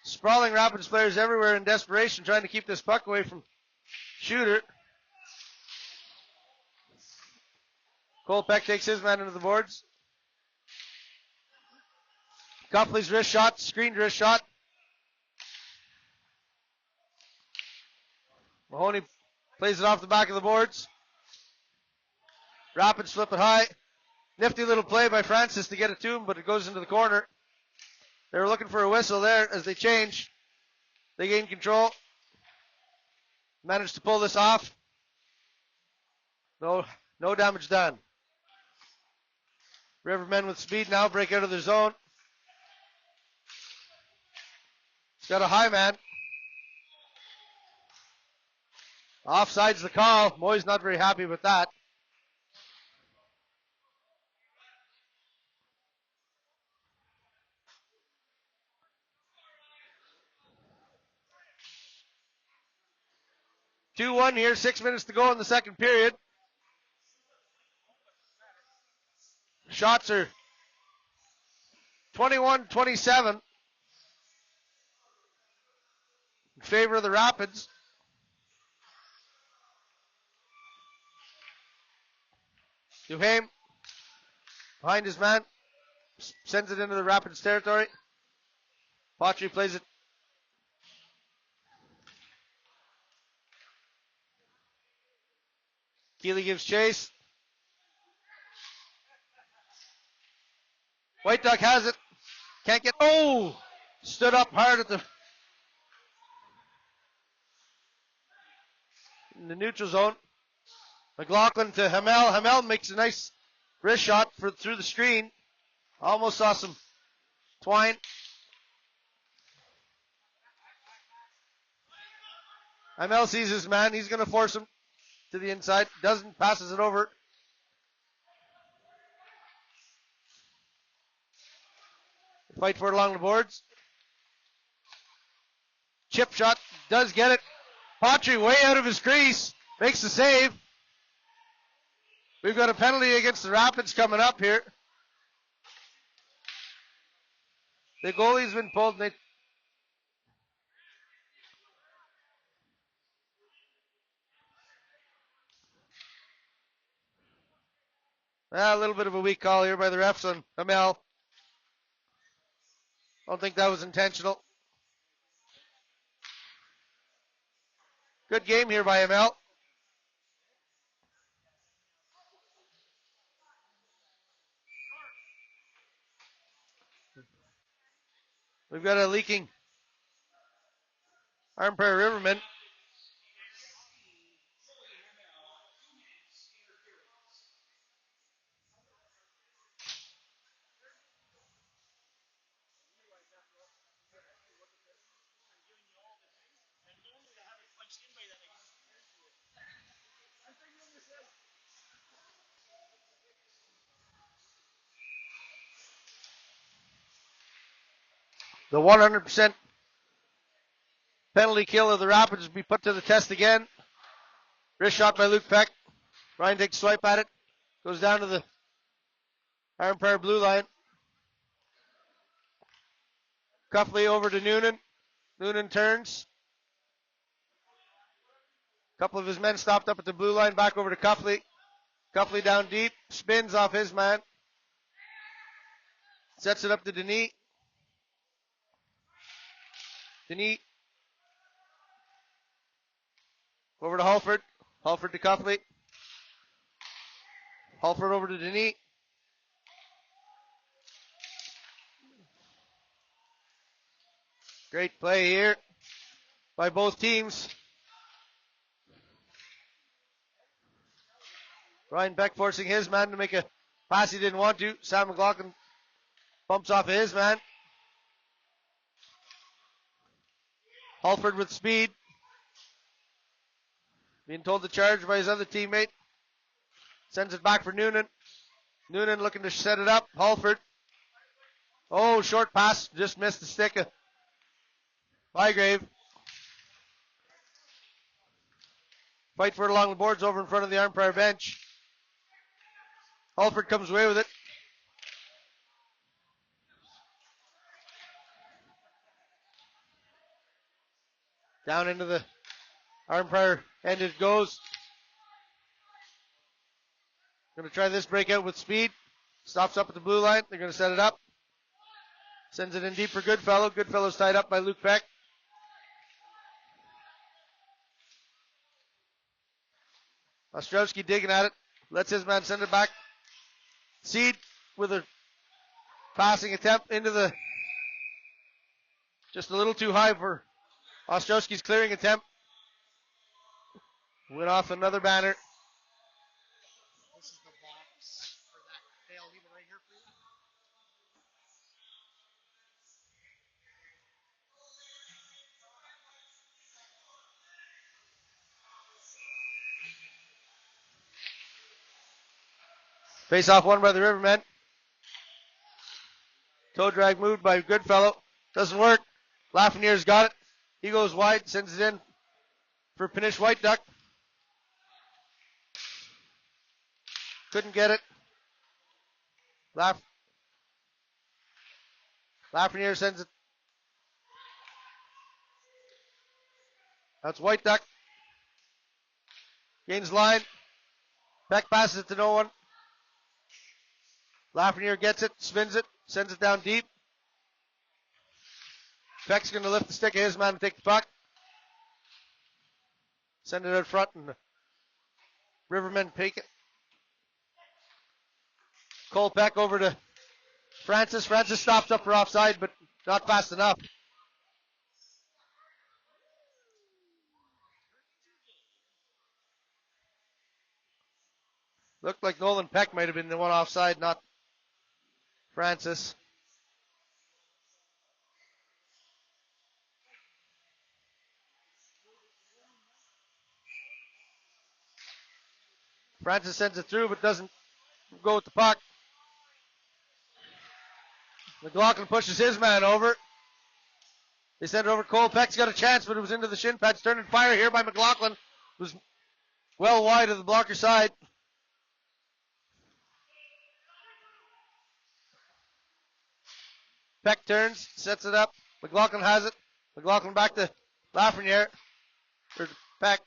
Sprawling Rapids players everywhere in desperation, trying to keep this puck away from Shooter. Cole Peck takes his man into the boards. Copley's wrist shot, screened wrist shot. Mahoney plays it off the back of the boards. Rapids flip it high. Nifty little play by Francis to get it to him, but it goes into the corner. They were looking for a whistle there as they change. They gain control. Managed to pull this off. No damage done. Rivermen with speed now break out of their zone. He's got a high man. Offside's the call. Moy's not very happy with that. Two-1 here, 6 minutes to go in the second period. Shots are 21-27 in favor of the Rapids. Duhame behind his man, sends it into the Rapids territory. Patry plays it. Keeley gives chase. White Duck has it. Can't get. Oh! Stood up hard at in the neutral zone. McLaughlin to Hamel. Hamel makes a nice wrist shot through the screen. Almost saw some twine. Hamel sees his man. He's going to force him to the inside. Doesn't. Passes it over. Fight for it along the boards. Chip shot. Does get it. Patry way out of his crease. Makes the save. We've got a penalty against the Rapids coming up here. The goalie's been pulled. A little bit of a weak call here by the refs on Hamel. I don't think that was intentional. Good game here by Hamel. We've got a leaking Arnprior Rivermen. The 100% penalty kill of the Rapids will be put to the test again. Wrist shot by Luke Peck. Ryan takes a swipe at it. Goes down to the Arnprior blue line. Cuffley over to Noonan. Noonan turns. A couple of his men stopped up at the blue line. Back over to Cuffley. Cuffley down deep. Spins off his man. Sets it up to Denis. Denis. Over to Halford. Halford to Cuffley. Halford over to Denis. Great play here by both teams. Ryan Beck forcing his man to make a pass he didn't want to. Sam McLaughlin bumps off of his man. Halford with speed. Being told to charge by his other teammate. Sends it back for Noonan. Noonan looking to set it up. Halford. Oh, short pass. Just missed the stick of Bygrave. Fight for it along the boards over in front of the Arnprior bench. Halford comes away with it. Down into the Arnprior end it goes. Going to try this breakout with speed. Stops up at the blue line. They're going to set it up. Sends it in deep for Goodfellow. Goodfellow's tied up by Luke Peck. Ostrowski digging at it. Lets his man send it back. Seed with a passing attempt into the... Just a little too high for Ostrowski's clearing attempt. Went off another banner. This is the box for that. They'll leave it right here for you. Face off won by the Rivermen. Toe drag moved by Goodfellow. Doesn't work. Lafreniere's got it. He goes wide, sends it in for Panish White Duck. Couldn't get it. Lafreniere sends it. That's White Duck. Gains line. Peck passes it to no one. Lafreniere gets it, spins it, sends it down deep. Peck's going to lift the stick of his man and take the puck. Send it out front, and the Rivermen take it. Cole Peck over to Francis. Francis stops up for offside, but not fast enough. Looked like Nolan Peck might have been the one offside, not Francis. Francis sends it through, but doesn't go with the puck. McLaughlin pushes his man over. They send it over. Cole Peck's got a chance, but it was into the shin pads. Turn and fire here by McLaughlin. It was well wide of the blocker side. Peck turns, sets it up. McLaughlin has it. McLaughlin back to Lafreniere. Or Peck.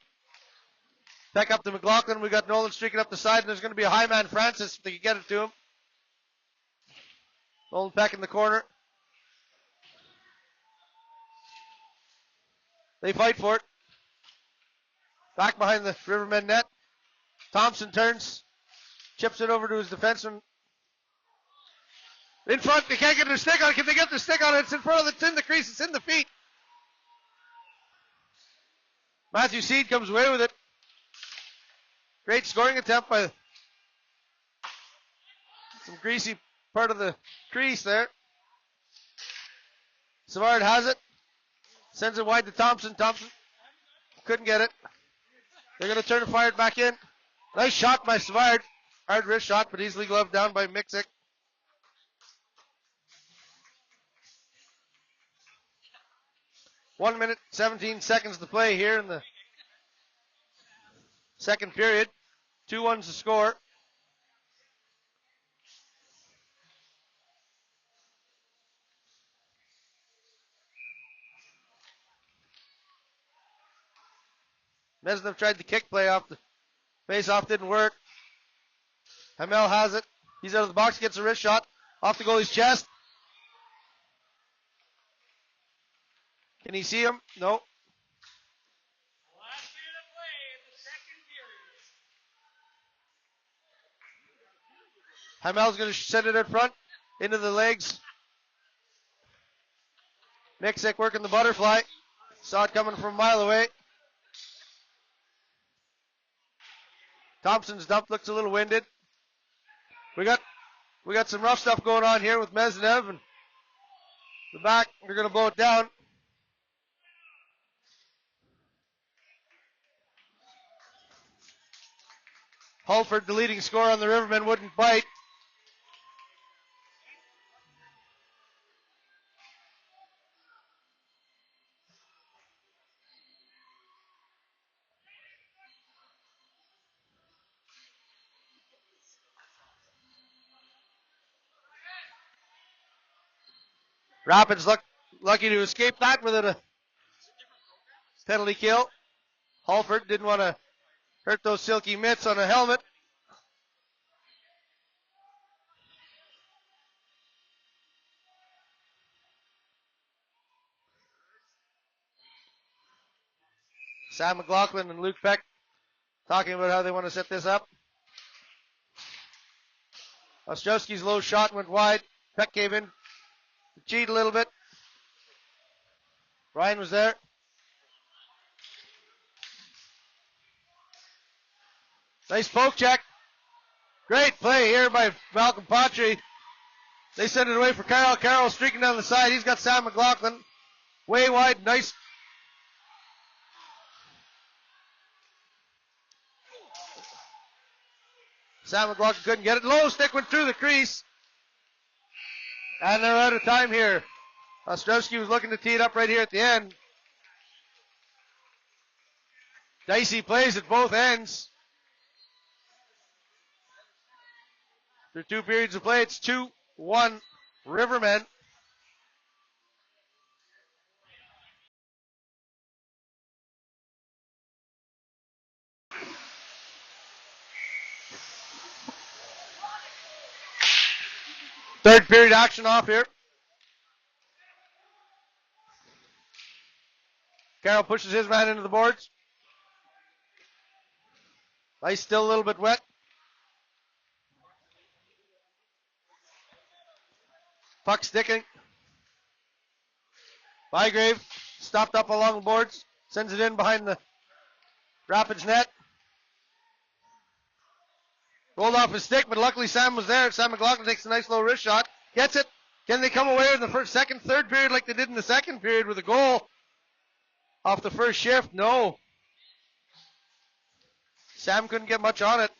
Peck up to McLaughlin. We got Nolan streaking up the side, and there's going to be a high man, Francis, if they can get it to him. Nolan Peck in the corner. They fight for it. Back behind the Rivermen net. Thompson turns. Chips it over to his defenseman. In front, they can't get their stick on it. Can they get their stick on it? It's in front of the, it's in the crease, it's in the feet. Matthew Seed comes away with it. Great scoring attempt by some greasy part of the crease there. Savard has it. Sends it wide to Thompson. Thompson couldn't get it. They're going to turn and fire it back in. Nice shot by Savard. Hard wrist shot, but easily gloved down by Miksic. One minute, 17 seconds to play here in the second period. 2-1's the score. Mesnev tried the kick play off the face-off, didn't work. Hamel has it. He's out of the box, gets a wrist shot off the goalie's chest. Can he see him? No. Last minute of play in the second period. Hamel's going to send it in front into the legs. Miksic working the butterfly. Saw it coming from a mile away. Thompson's dump looks a little winded. We got some rough stuff going on here with Mesnev and the back. They're going to blow it down. Halford, the leading scorer on the Rivermen, wouldn't bite. Rapids lucky to escape that with a penalty kill. Halford didn't want to hurt those silky mitts on a helmet. Sam McLaughlin and Luke Peck talking about how they want to set this up. Ostrowski's low shot went wide. Peck gave in. Cheat a little bit. Ryan was there. Nice poke check. Great play here by Malcolm Patry. They send it away for Carroll. Carroll streaking down the side. He's got Sam McLaughlin. Way wide. Nice. Sam McLaughlin couldn't get it. Low stick went through the crease. And they're out of time here. Ostrowski was looking to tee it up right here at the end. Dicey plays at both ends. Through 2 periods of play, it's 2-1 Rivermen. Third period action off here. Carroll pushes his man into the boards. Ice still a little bit wet. Puck sticking. Bygrave stopped up along the boards. Sends it in behind the Rapids net. Rolled off his stick, but luckily Sam was there. Sam McLaughlin takes a nice low wrist shot. Gets it. Can they come away in the first, second, third period like they did in the second period with a goal off the first shift? No. Sam couldn't get much on it.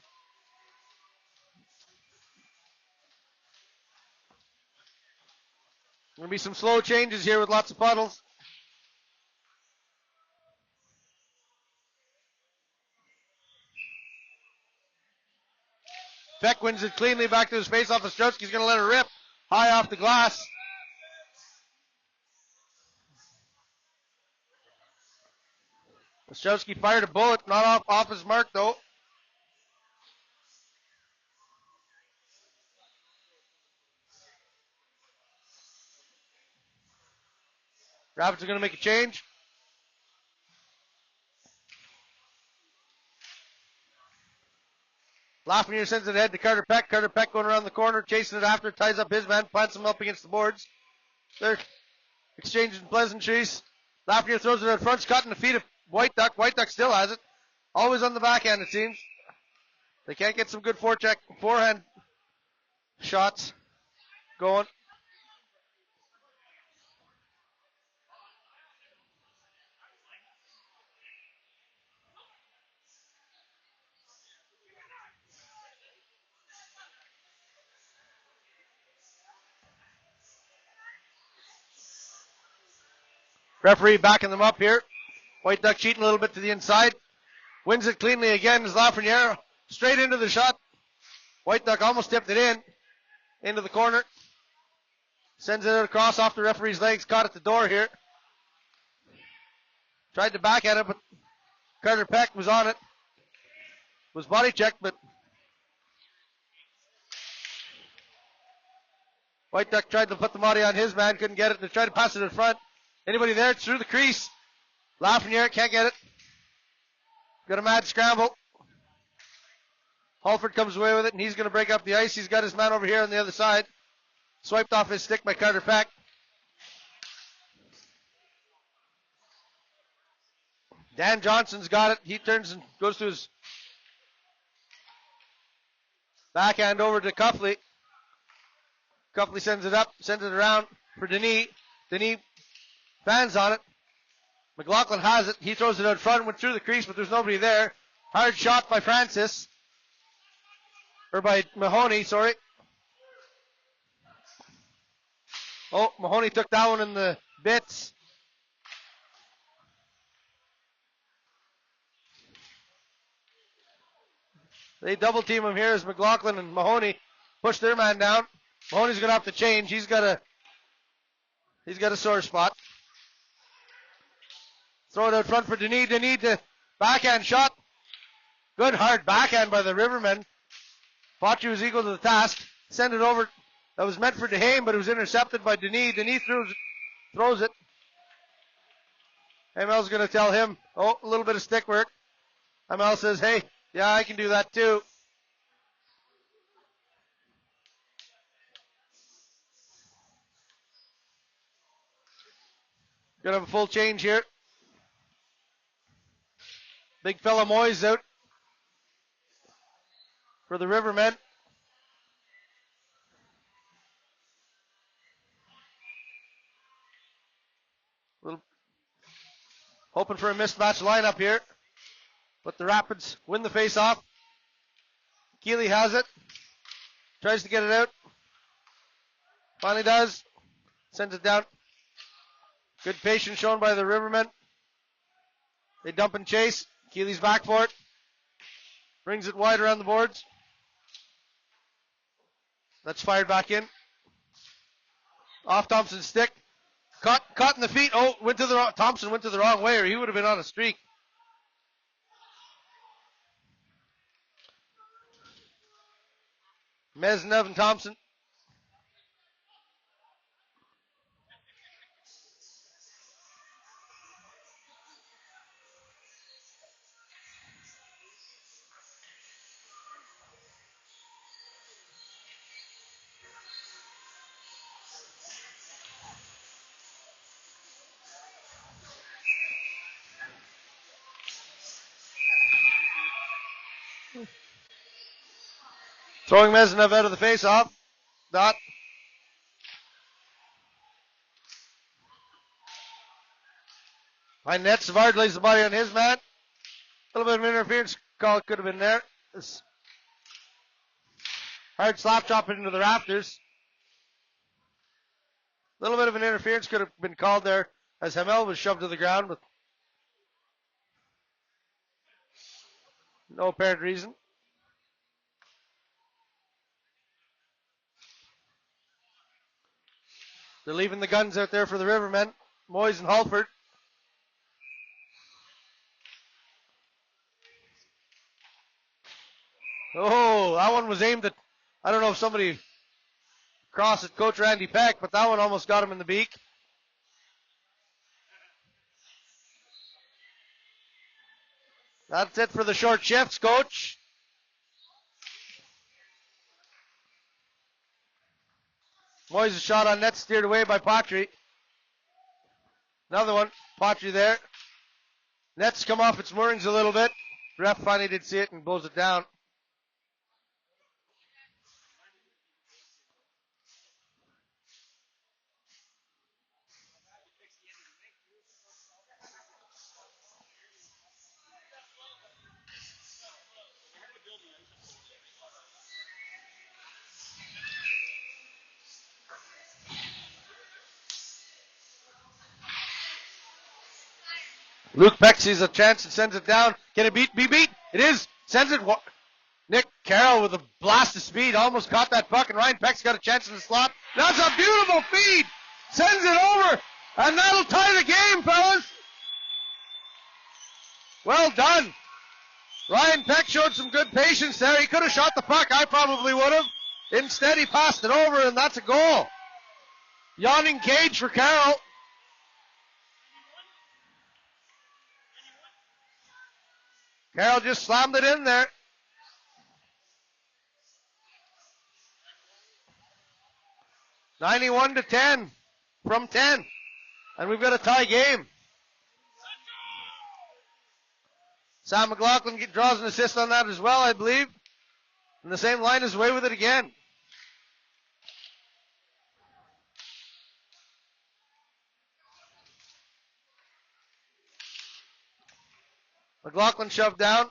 Going to be some slow changes here with lots of puddles. Beck wins it cleanly back to his face off. Ostrowski's going to let it rip high off the glass. Ostrowski fired a bullet, not off his mark though. Rapids are going to make a change. Lafreniere sends it ahead to Carter Peck. Carter Peck going around the corner, chasing it after, ties up his man, plants him up against the boards. They're exchanging pleasantries. Lafreniere throws it out front, caught in the feet of White Duck. White Duck still has it. Always on the backhand, it seems. They can't get some good forehand shots going. Referee backing them up here. White Duck cheating a little bit to the inside. Wins it cleanly again as Lafreniere straight into the shot. White Duck almost tipped it into the corner. Sends it across off the referee's legs. Caught at the door here. Tried to back at it, but Carter Peck was on it. Was body checked, but White Duck tried to put the body on his man. Couldn't get it. They tried to pass it in front. Anybody there? It's through the crease. Lafreniere can't get it. Got a mad scramble. Halford comes away with it, and he's going to break up the ice. He's got his man over here on the other side. Swiped off his stick by Carter Peck. Dan Johnson's got it. He turns and goes to his backhand over to Cuffley. Cuffley sends it up, sends it around for Denis. Denis fans on it. McLaughlin has it. He throws it out front, went through the crease, but there's nobody there. Hard shot by Francis. Or by Mahoney, sorry. Oh, Mahoney took that one in the bits. They double team him here as McLaughlin and Mahoney push their man down. Mahoney's going to have to change. He's got a sore spot. Throw it out front for Denis. Denis to backhand shot. Good hard backhand by the Rivermen. Fauci was equal to the task. Send it over. That was meant for DeHame, but it was intercepted by Denis. Denis throws it. Hamel's going to tell him, a little bit of stick work. Hamel says, hey, yeah, I can do that too. Gonna have a full change here. Big fella Moyes out for the Rivermen. Hoping for a mismatch lineup here. But the Rapids win the face-off. Keeley has it. Tries to get it out. Finally does. Sends it down. Good patience shown by the Rivermen. They dump and chase. Keeley's back for it. Brings it wide around the boards. That's fired back in. Off Thompson's stick. Caught in the feet. Thompson went to the wrong way, or he would have been on a streak. Mesnev and Thompson. Throwing Mesnev out of the face-off. Dot. By net, Savard lays the body on his man. A little bit of interference call could have been there. This hard slap chop into the rafters. A little bit of an interference could have been called there as Hamel was shoved to the ground with no apparent reason. They're leaving the guns out there for the Rivermen. Moyes and Halford. Oh, that one was aimed at, I don't know if somebody crossed at Coach Randy Peck, but that one almost got him in the beak. That's it for the short shifts, Coach. Boys' shot on net steered away by Patry. Another one. Patry there. Net's come off its moorings a little bit. Ref finally did see it and blows it down. Luke Peck sees a chance and sends it down. Can it be beat? It is. Sends it. Nick Carroll with a blast of speed almost caught that puck, and Ryan Peck's got a chance in the slot. That's a beautiful feed. Sends it over, and that'll tie the game, fellas. Well done. Ryan Peck showed some good patience there. He could have shot the puck. I probably would have. Instead, he passed it over, and that's a goal. Yawning cage for Carroll. Carroll just slammed it in there. (91-10) from 10. And we've got a tie game. Sam McLaughlin draws an assist on that as well, I believe. And the same line is away with it again. McLaughlin shoved down.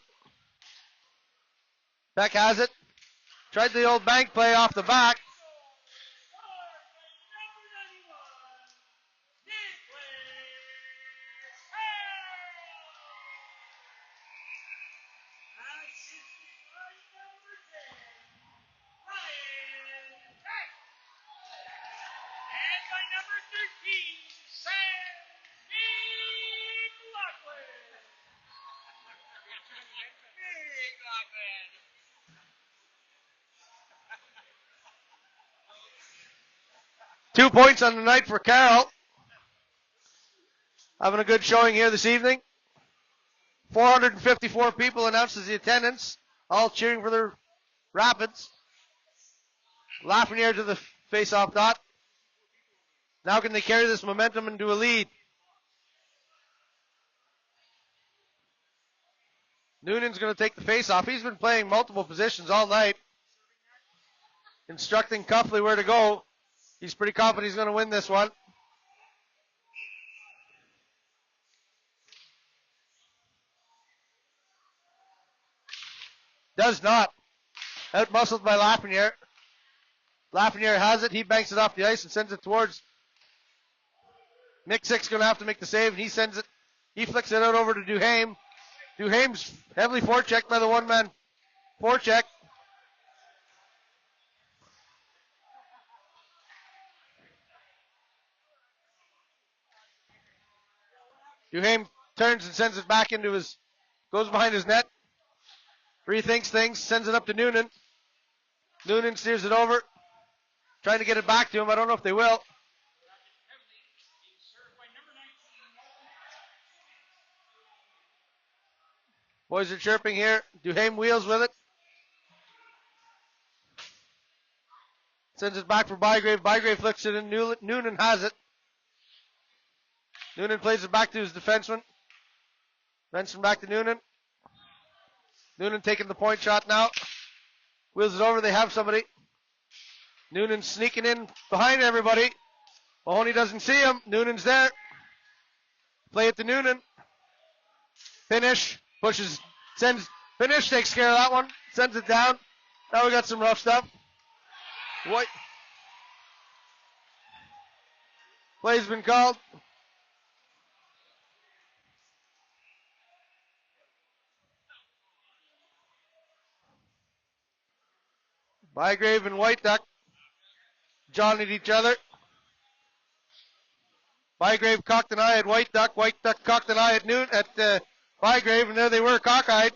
Beck has it. Tried the old bank play off the back. Two points on the night for Carroll. Having a good showing here this evening. 454 people announced as the attendance, all cheering for the Rapids. Lafreniere to the face-off dot. Now can they carry this momentum into a lead? Noonan's going to take the face-off. He's been playing multiple positions all night, instructing Cuffley where to go. He's pretty confident he's going to win this one. Does not. Out-muscled by Lafreniere. Lafreniere has it. He banks it off the ice and sends it towards. Nick Sick's going to have to make the save, and he sends it. He flicks it out over to Duhaime. Duhaime's heavily forechecked by the one-man forecheck. Duhaime turns and sends it back into his, goes behind his net. Rethinks things, sends it up to Noonan. Noonan steers it over, trying to get it back to him. I don't know if they will. Boys are chirping here. Duhaime wheels with it. Sends it back for Bygrave. Bygrave flicks it in. Noonan has it. Noonan plays it back to his defenseman. Benson back to Noonan. Noonan taking the point shot now. Wheels it over. They have somebody. Noonan sneaking in behind everybody. Mahoney doesn't see him. Noonan's there. Play it to Noonan. Finish. Pushes. Sends. Finish takes care of that one. Sends it down. Now we got some rough stuff. White. Play's been called. Bygrave and White Duck jawing at each other. Bygrave cocked an eye at White Duck. White Duck cocked an eye at Bygrave, and there they were, cockeyed.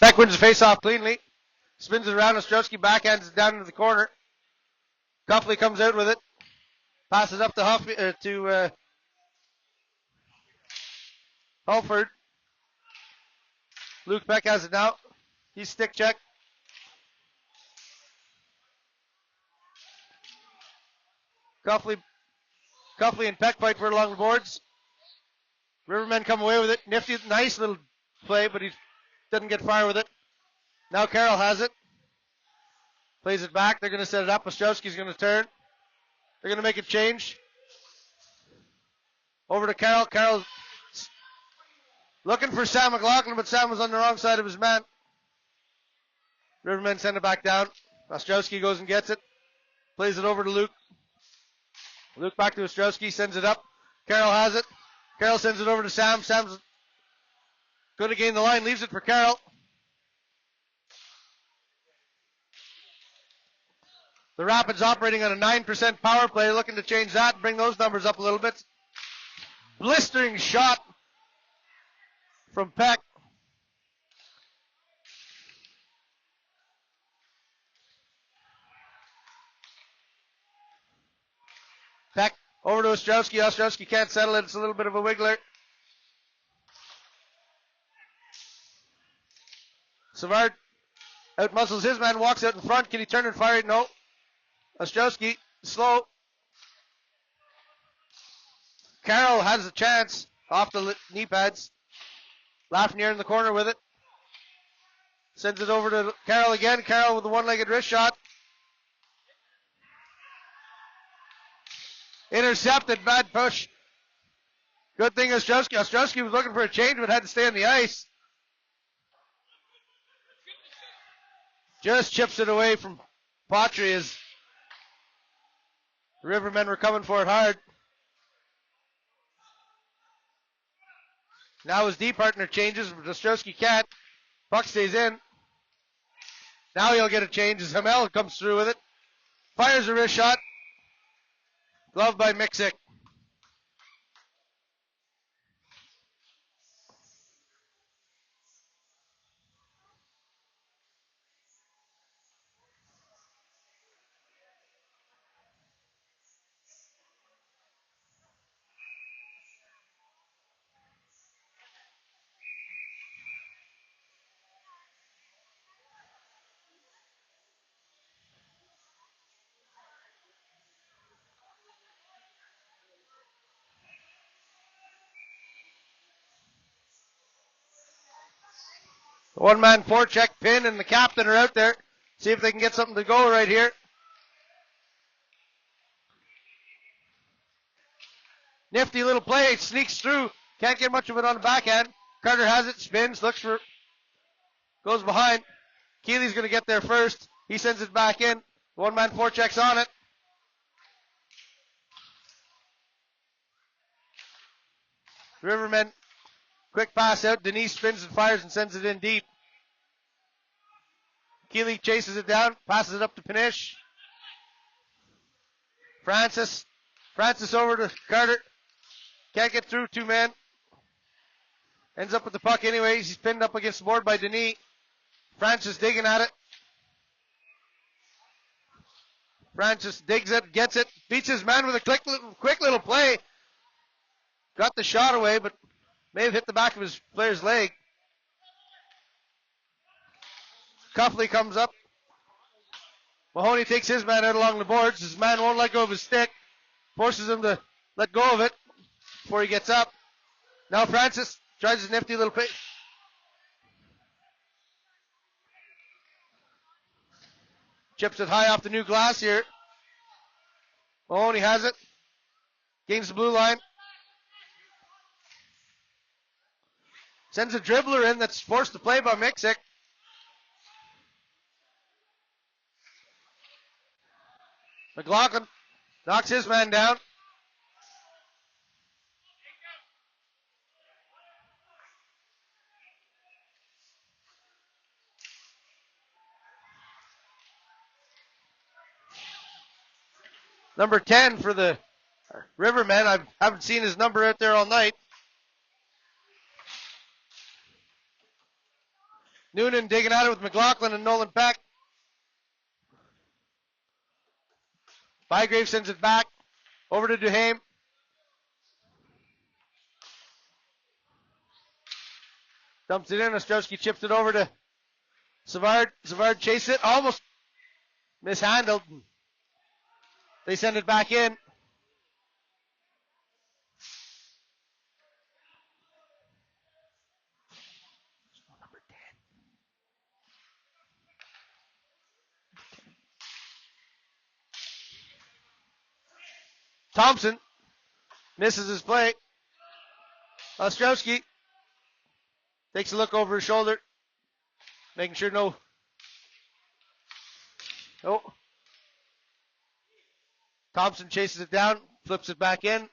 Peck wins the face-off cleanly. Spins it around. Ostrowski backhands it down into the corner. Cuffley comes out with it. Passes up to Hulford. Luke Peck has it now. He's stick check. Cuffley and Peck fight for it along the boards. Rivermen come away with it. Nifty, nice little play, but he doesn't get far with it. Now Carroll has it. Plays it back. They're going to set it up. Ostrowski's going to turn. They're going to make a change. Over to Carroll. Carroll looking for Sam McLaughlin, but Sam was on the wrong side of his man. Rivermen send it back down. Ostrowski goes and gets it. Plays it over to Luke. Luke back to Ostrowski. Sends it up. Carroll has it. Carroll sends it over to Sam. Sam's going to gain the line. Leaves it for Carroll. The Rapids operating on a 9% power play. Looking to change that and bring those numbers up a little bit. Blistering shot from Peck. Peck over to Ostrowski. Ostrowski can't settle it. It's a little bit of a wiggler. Savard outmuscles his man, walks out in front. Can he turn and fire it? No. Ostrowski, slow. Carroll has a chance off the knee pads. Lafreniere in the corner with it. Sends it over to Carroll again. Carroll with a one-legged wrist shot. Intercepted, bad push. Good thing Ostrowski. Ostrowski was looking for a change but had to stay on the ice. Just chips it away from Patry as the Rivermen were coming for it hard. Now his D partner changes, but Ostrowski can't. Puck stays in. Now he'll get a change as Hamel comes through with it. Fires a wrist shot. Gloved by Miksic. One-man forecheck, Pin and the captain are out there. See if they can get something to go right here. Nifty little play, sneaks through. Can't get much of it on the backhand. Carter has it, spins, goes behind. Keeley's going to get there first. He sends it back in. One-man forecheck's on it. Rivermen, quick pass out. Denise spins and fires and sends it in deep. Keeley chases it down, passes it up to Panish. Francis over to Carter. Can't get through, two men. Ends up with the puck anyways. He's pinned up against the board by Denis. Francis digging at it. Francis digs it, gets it, beats his man with a quick little play. Got the shot away, but may have hit the back of his player's leg. Cuffley comes up. Mahoney takes his man out along the boards. His man won't let go of his stick. Forces him to let go of it before he gets up. Now Francis tries his nifty little pick. Chips it high off the new glass here. Mahoney has it. Gains the blue line. Sends a dribbler in that's forced to play by Miksic. McLaughlin knocks his man down. Number 10 for the Rivermen. I haven't seen his number out there all night. Noonan digging at it with McLaughlin and Nolan Peck. Bygrave sends it back over to Duhame. Dumps it in. Ostrowski chips it over to Savard. Savard chased it. Almost mishandled. They send it back in. Thompson misses his play. Ostrowski takes a look over his shoulder, making sure no. Oh. Thompson chases it down, flips it back in.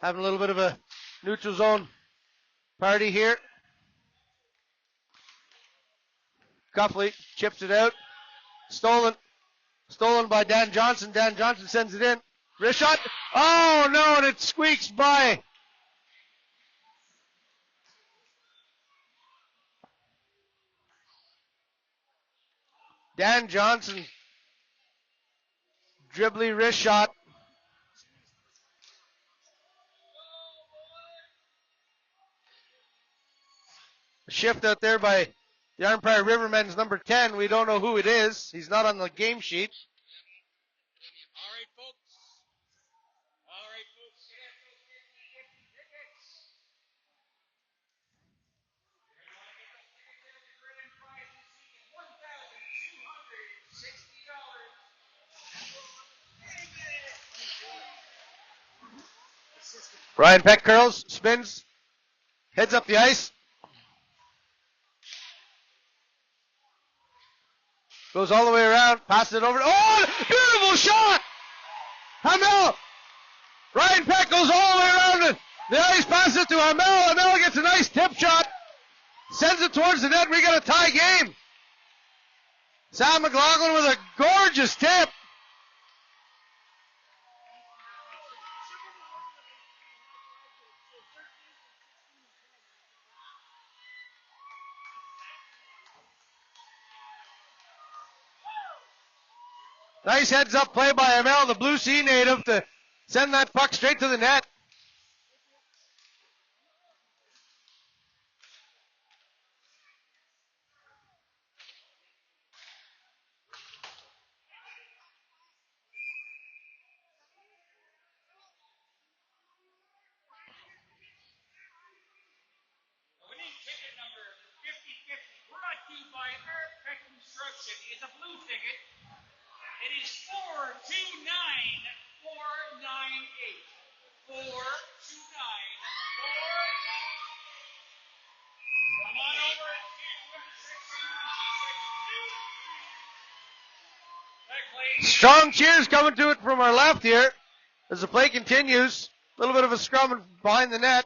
Having a little bit of a neutral zone party here. Cuffley chips it out. Stolen by Dan Johnson. Dan Johnson sends it in. Wrist shot. Oh no, and it squeaks by. Dan Johnson. Dribbly wrist shot. A shift out there by the Arnprior Rivermen's number 10. We don't know who it is. He's not on the game sheet. All right, folks. All right, folks. Ryan Peck curls, spins, heads up the ice. Goes all the way around, passes it over. Oh, beautiful shot! Hamel! Ryan Peck goes all the way around the ice, passes it to Hamel. Hamel gets a nice tip shot, sends it towards the net. We got a tie game. Sam McLaughlin with a gorgeous tip. Nice heads-up play by Hamel, the Blue Sea native, to send that puck straight to the net. Winning ticket number 5050, brought to you by Arnprior Construction, is a blue ticket. It is 429498. 429498. Come on over and Strong cheers coming to it from our left here as the play continues. A little bit of a scrum behind the net.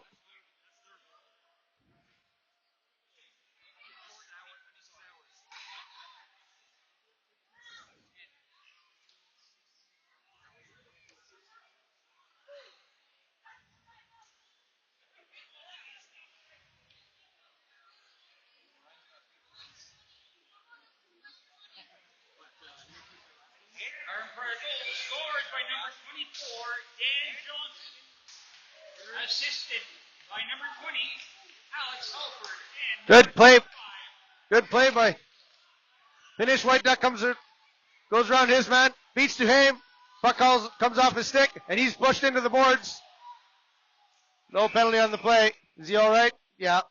Arnprior goal scored by number 24, Dan Johnson. Assisted by number 20, Alex Halford. And Good play. 5. Good play by Finish. White Duck goes around his man, beats Duhame. Puck comes off his stick, and he's pushed into the boards. No penalty on the play. Is he all right? Yeah.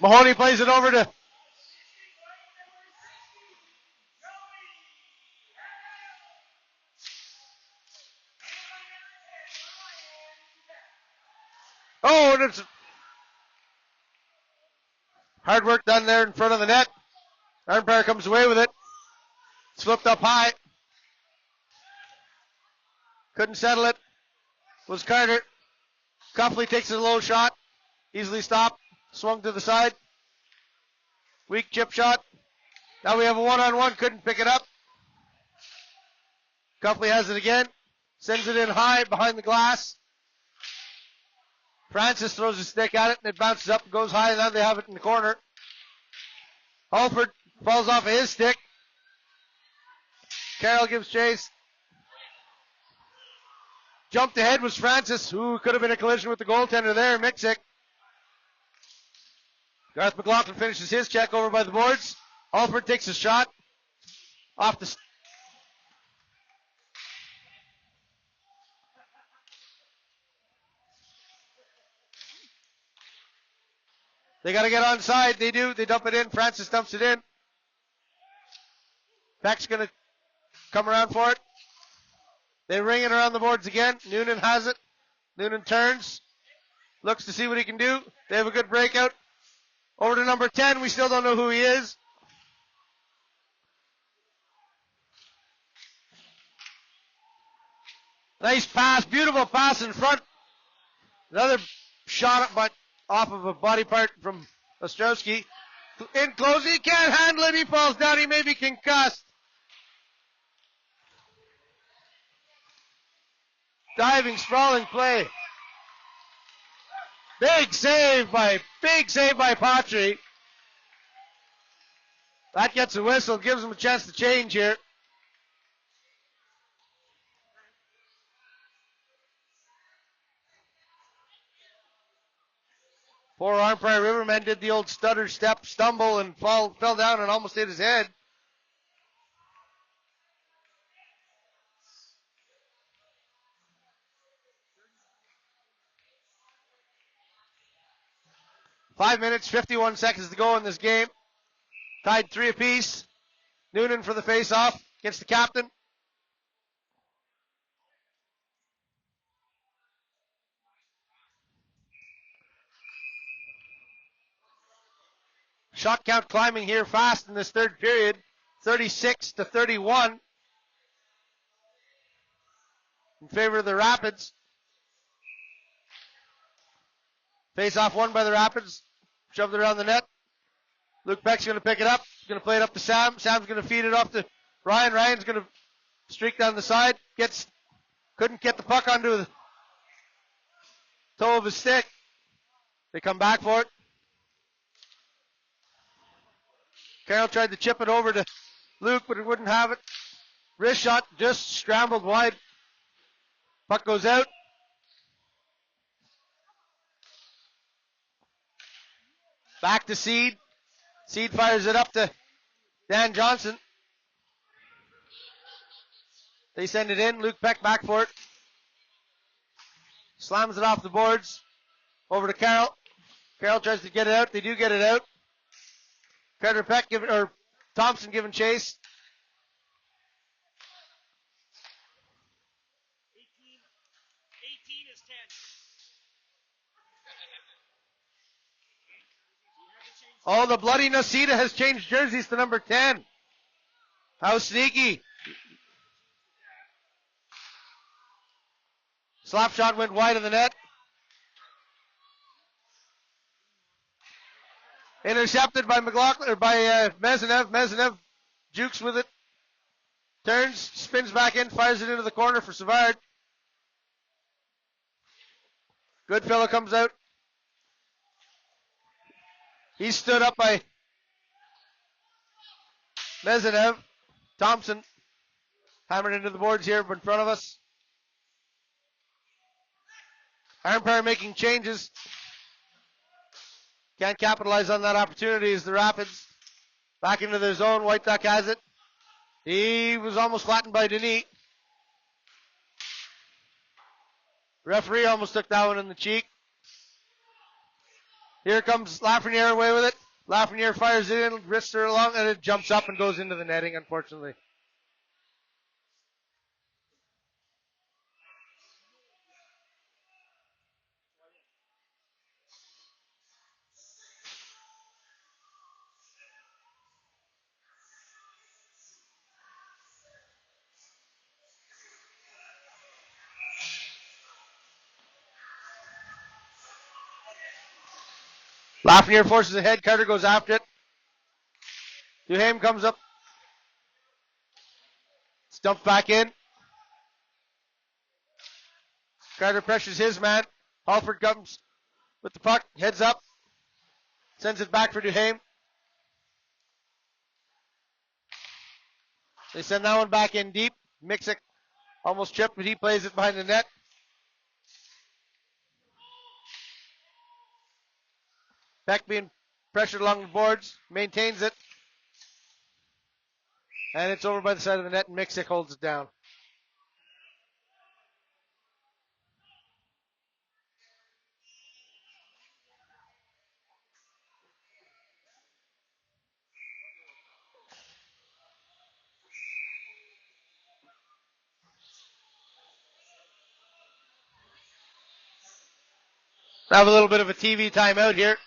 Mahoney plays it over to and it's hard work done there in front of the net. Arnprior comes away with it. It's flipped up high. Couldn't settle it. Was Carter. Cuffley takes a low shot. Easily stopped. Swung to the side. Weak chip shot. Now we have a one-on-one. Couldn't pick it up. Cuffley has it again. Sends it in high behind the glass. Francis throws a stick at it and it bounces up and goes high. And now they have it in the corner. Halford falls off of his stick. Carroll gives chase. Jumped ahead was Francis, who could have been a collision with the goaltender there, Mixick. Garth McLaughlin finishes his check over by the boards. Halford takes a shot off the... They got to get onside. They do. They dump it in. Francis dumps it in. Peck's going to come around for it. They ring it around the boards again. Noonan has it. Noonan turns. Looks to see what he can do. They have a good breakout. Over to number 10. We still don't know who he is. Nice pass. Beautiful pass in front. Another shot but off of a body part from Ostrowski. In close. He can't handle it. He falls down. He may be concussed. Diving, sprawling play. Big save by Patry. That gets a whistle, gives him a chance to change here. Poor Arnprior Rivermen did the old stutter step, stumble, and fell down and almost hit his head. Five minutes, 51 seconds to go in this game. Tied 3 apiece. Noonan for the face-off against the captain. Shot count climbing here fast in this third period. 36-31 in favor of the Rapids. Face-off won by the Rapids. Shoved it around the net. Luke Peck's going to pick it up. He's going to play it up to Sam. Sam's going to feed it off to Ryan. Ryan's going to streak down the side. Couldn't get the puck onto the toe of his stick. They come back for it. Carroll tried to chip it over to Luke, but he wouldn't have it. Wrist shot, just scrambled wide. Puck goes out. Back to Seed. Seed fires it up to Dan Johnson. They send it in. Luke Peck back for it. Slams it off the boards. Over to Carroll. Carroll tries to get it out. They do get it out. Carter Peck Thompson giving chase. 18 is 10. Oh, the bloody Nocita has changed jerseys to number 10. How sneaky. Slap shot went wide of the net. Intercepted by McLaughlin, or by Mezinev. Mezinev jukes with it. Turns, spins back in, fires it into the corner for Savard. Goodfellow comes out. He's stood up by Mezinev. Thompson hammered into the boards here in front of us. Arnprior making changes. Can't capitalize on that opportunity as the Rapids back into their zone. White Duck has it. He was almost flattened by Denis. Referee almost took that one in the cheek. Here comes Lafreniere away with it. Lafreniere fires it in, wrists her along, and it jumps up and goes into the netting, unfortunately. Lafreniere forces ahead. Carter goes after it. Duhame comes up. Stumped back in. Carter pressures his man. Halford comes with the puck. Heads up. Sends it back for Duhame. They send that one back in deep. Mixick almost tripped, but he plays it behind the net. Peck being pressured along the boards. Maintains it. And it's over by the side of the net, and Mixick holds it down. Have a little bit of a TV timeout here.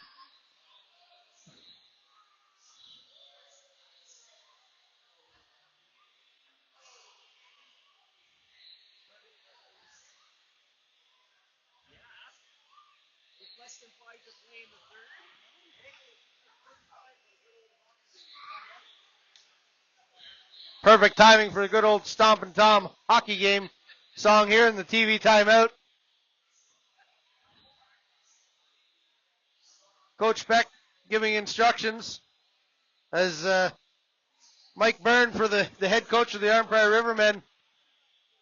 Perfect timing for a good old Stompin' Tom hockey game song here in the TV timeout. Coach Peck giving instructions as Mike Byrne, for the head coach of the Arnprior Rivermen,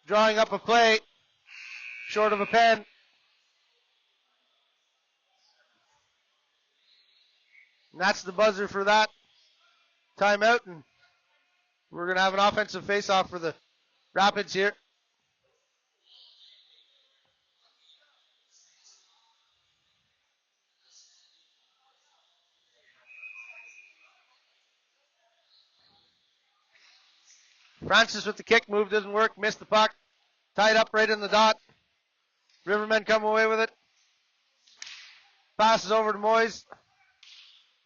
drawing up a play short of a pen. And that's the buzzer for that timeout. And we're going to have an offensive face-off for the Rapids here. Francis with the kick, move doesn't work, missed the puck. Tied up right in the dot. Rivermen come away with it. Passes over to Moyes.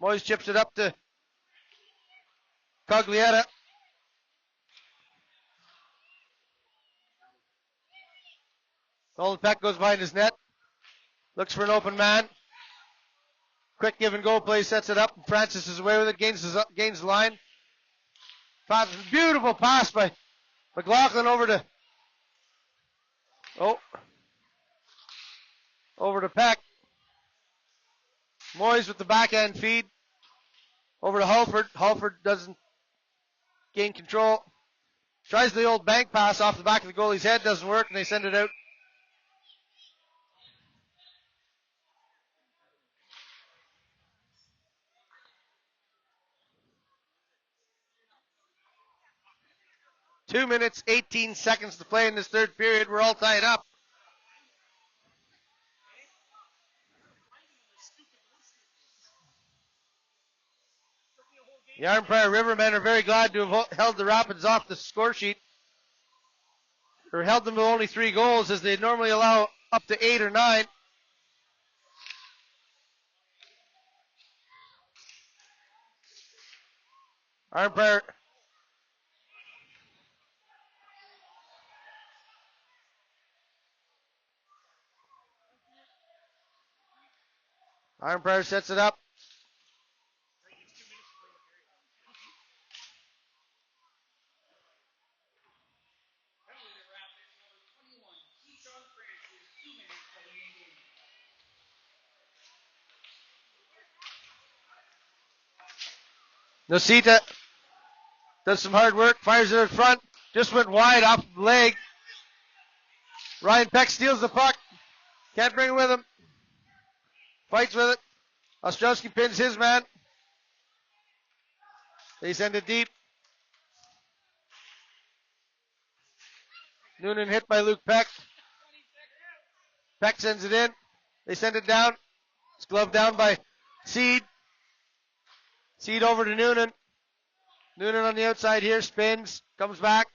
Moyes chips it up to Coglietta. Nolan Peck goes behind his net. Looks for an open man. Quick give and go play, sets it up. And Francis is away with it, gains the line. Beautiful pass by McLaughlin over to Peck. Moyes with the backhand feed over to Halford. Halford doesn't gain control. Tries the old bank pass off the back of the goalie's head, doesn't work, and they send it out. Two minutes, 18 seconds to play in this third period. We're all tied up. The Arnprior Rivermen are very glad to have held the Rapids off the score sheet, or held them to only 3 goals, as they normally allow up to 8 or 9. Arnprior sets it up. Nocita does some hard work, fires it in front, just went wide off the leg. Ryan Peck steals the puck, can't bring it with him. Fights with it. Ostrowski pins his man. They send it deep. Noonan hit by Luke Peck. Peck sends it in. They send it down. It's gloved down by Seed. Seed over to Noonan. Noonan on the outside here, spins, comes back,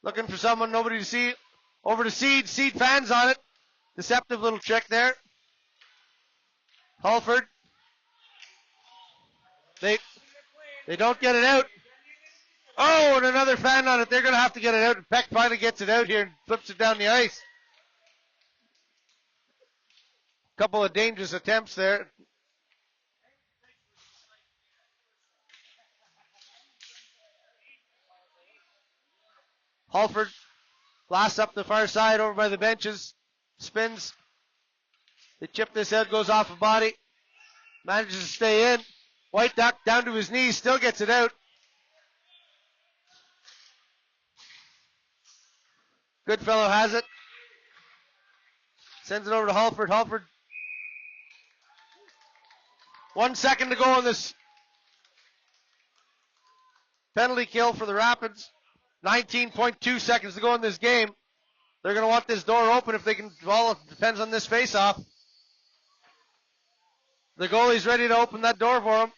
looking for someone, nobody to see. Over to Seed. Seed fans on it. Deceptive little trick there. Halford. They don't get it out. Oh, and another fan on it. They're going to have to get it out. And Peck finally gets it out here and flips it down the ice. Couple of dangerous attempts there. Halford blasts up the far side over by the benches. Spins. The chip this out, goes off a body. Manages to stay in. White Duck down to his knees, still gets it out. Goodfellow has it. Sends it over to Halford. Halford. 1 second to go in this penalty kill for the Rapids. 19.2 seconds to go in this game. They're going to want this door open if they can. Well, it depends on this face-off. The goalie's ready to open that door for him.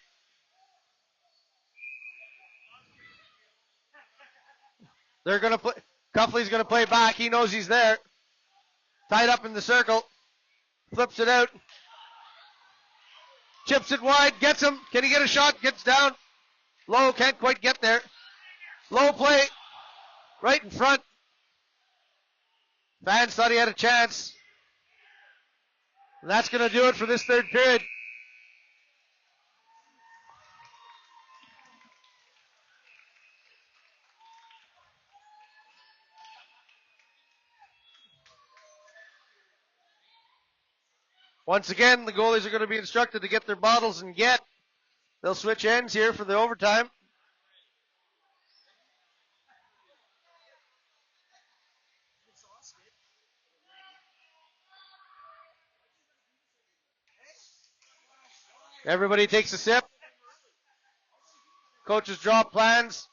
They're going to play. Cuffley's going to play back. He knows he's there. Tied up in the circle. Flips it out. Chips it wide. Gets him. Can he get a shot? Gets down. Low. Can't quite get there. Low play. Right in front. Fans thought he had a chance. And that's going to do it for this third period. Once again, the goalies are going to be instructed to get their bottles and get. They'll switch ends here for the overtime. Everybody takes a sip. Coaches draw plans.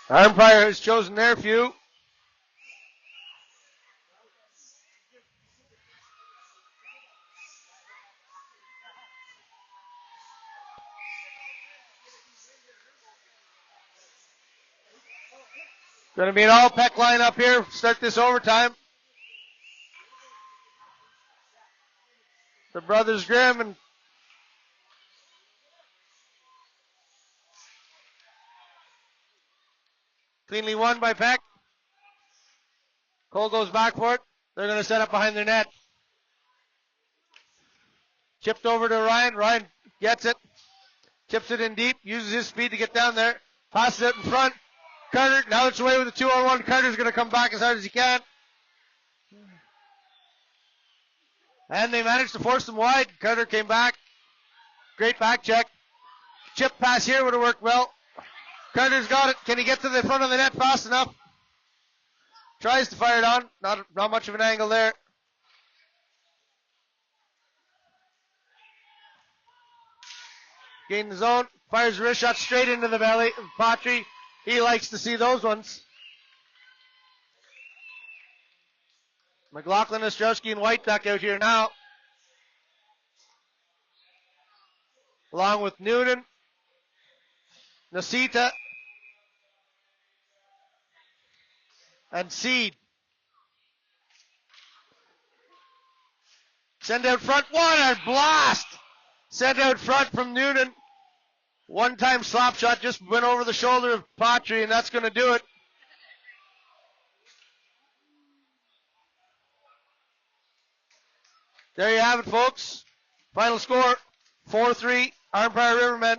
Arnprior has chosen their few. Going to be an all-Peck lineup here. Start this overtime. The brothers Grimm and cleanly won by Peck. Cole goes back for it. They're going to set up behind their net. Chipped over to Ryan. Ryan gets it. Chips it in deep. Uses his speed to get down there. Passes it in front. Carter, now it's away with a 2-on-1. Carter's going to come back as hard as he can. And they managed to force them wide. Carter came back. Great back check. Chip pass here would have worked well. Carter's got it. Can he get to the front of the net fast enough? Tries to fire it on. Not much of an angle there. Gain the zone. Fires a wrist shot straight into the belly. Patry, he likes to see those ones. McLaughlin, Ostrowski, and White Duck out here now. Along with Noonan, Nasita, and Seed. Send out front. What a blast! Sent out front from Noonan. One-time slap shot just went over the shoulder of Patry, and that's going to do it. There you have it, folks. Final score, 4-3, Arnprior Rivermen.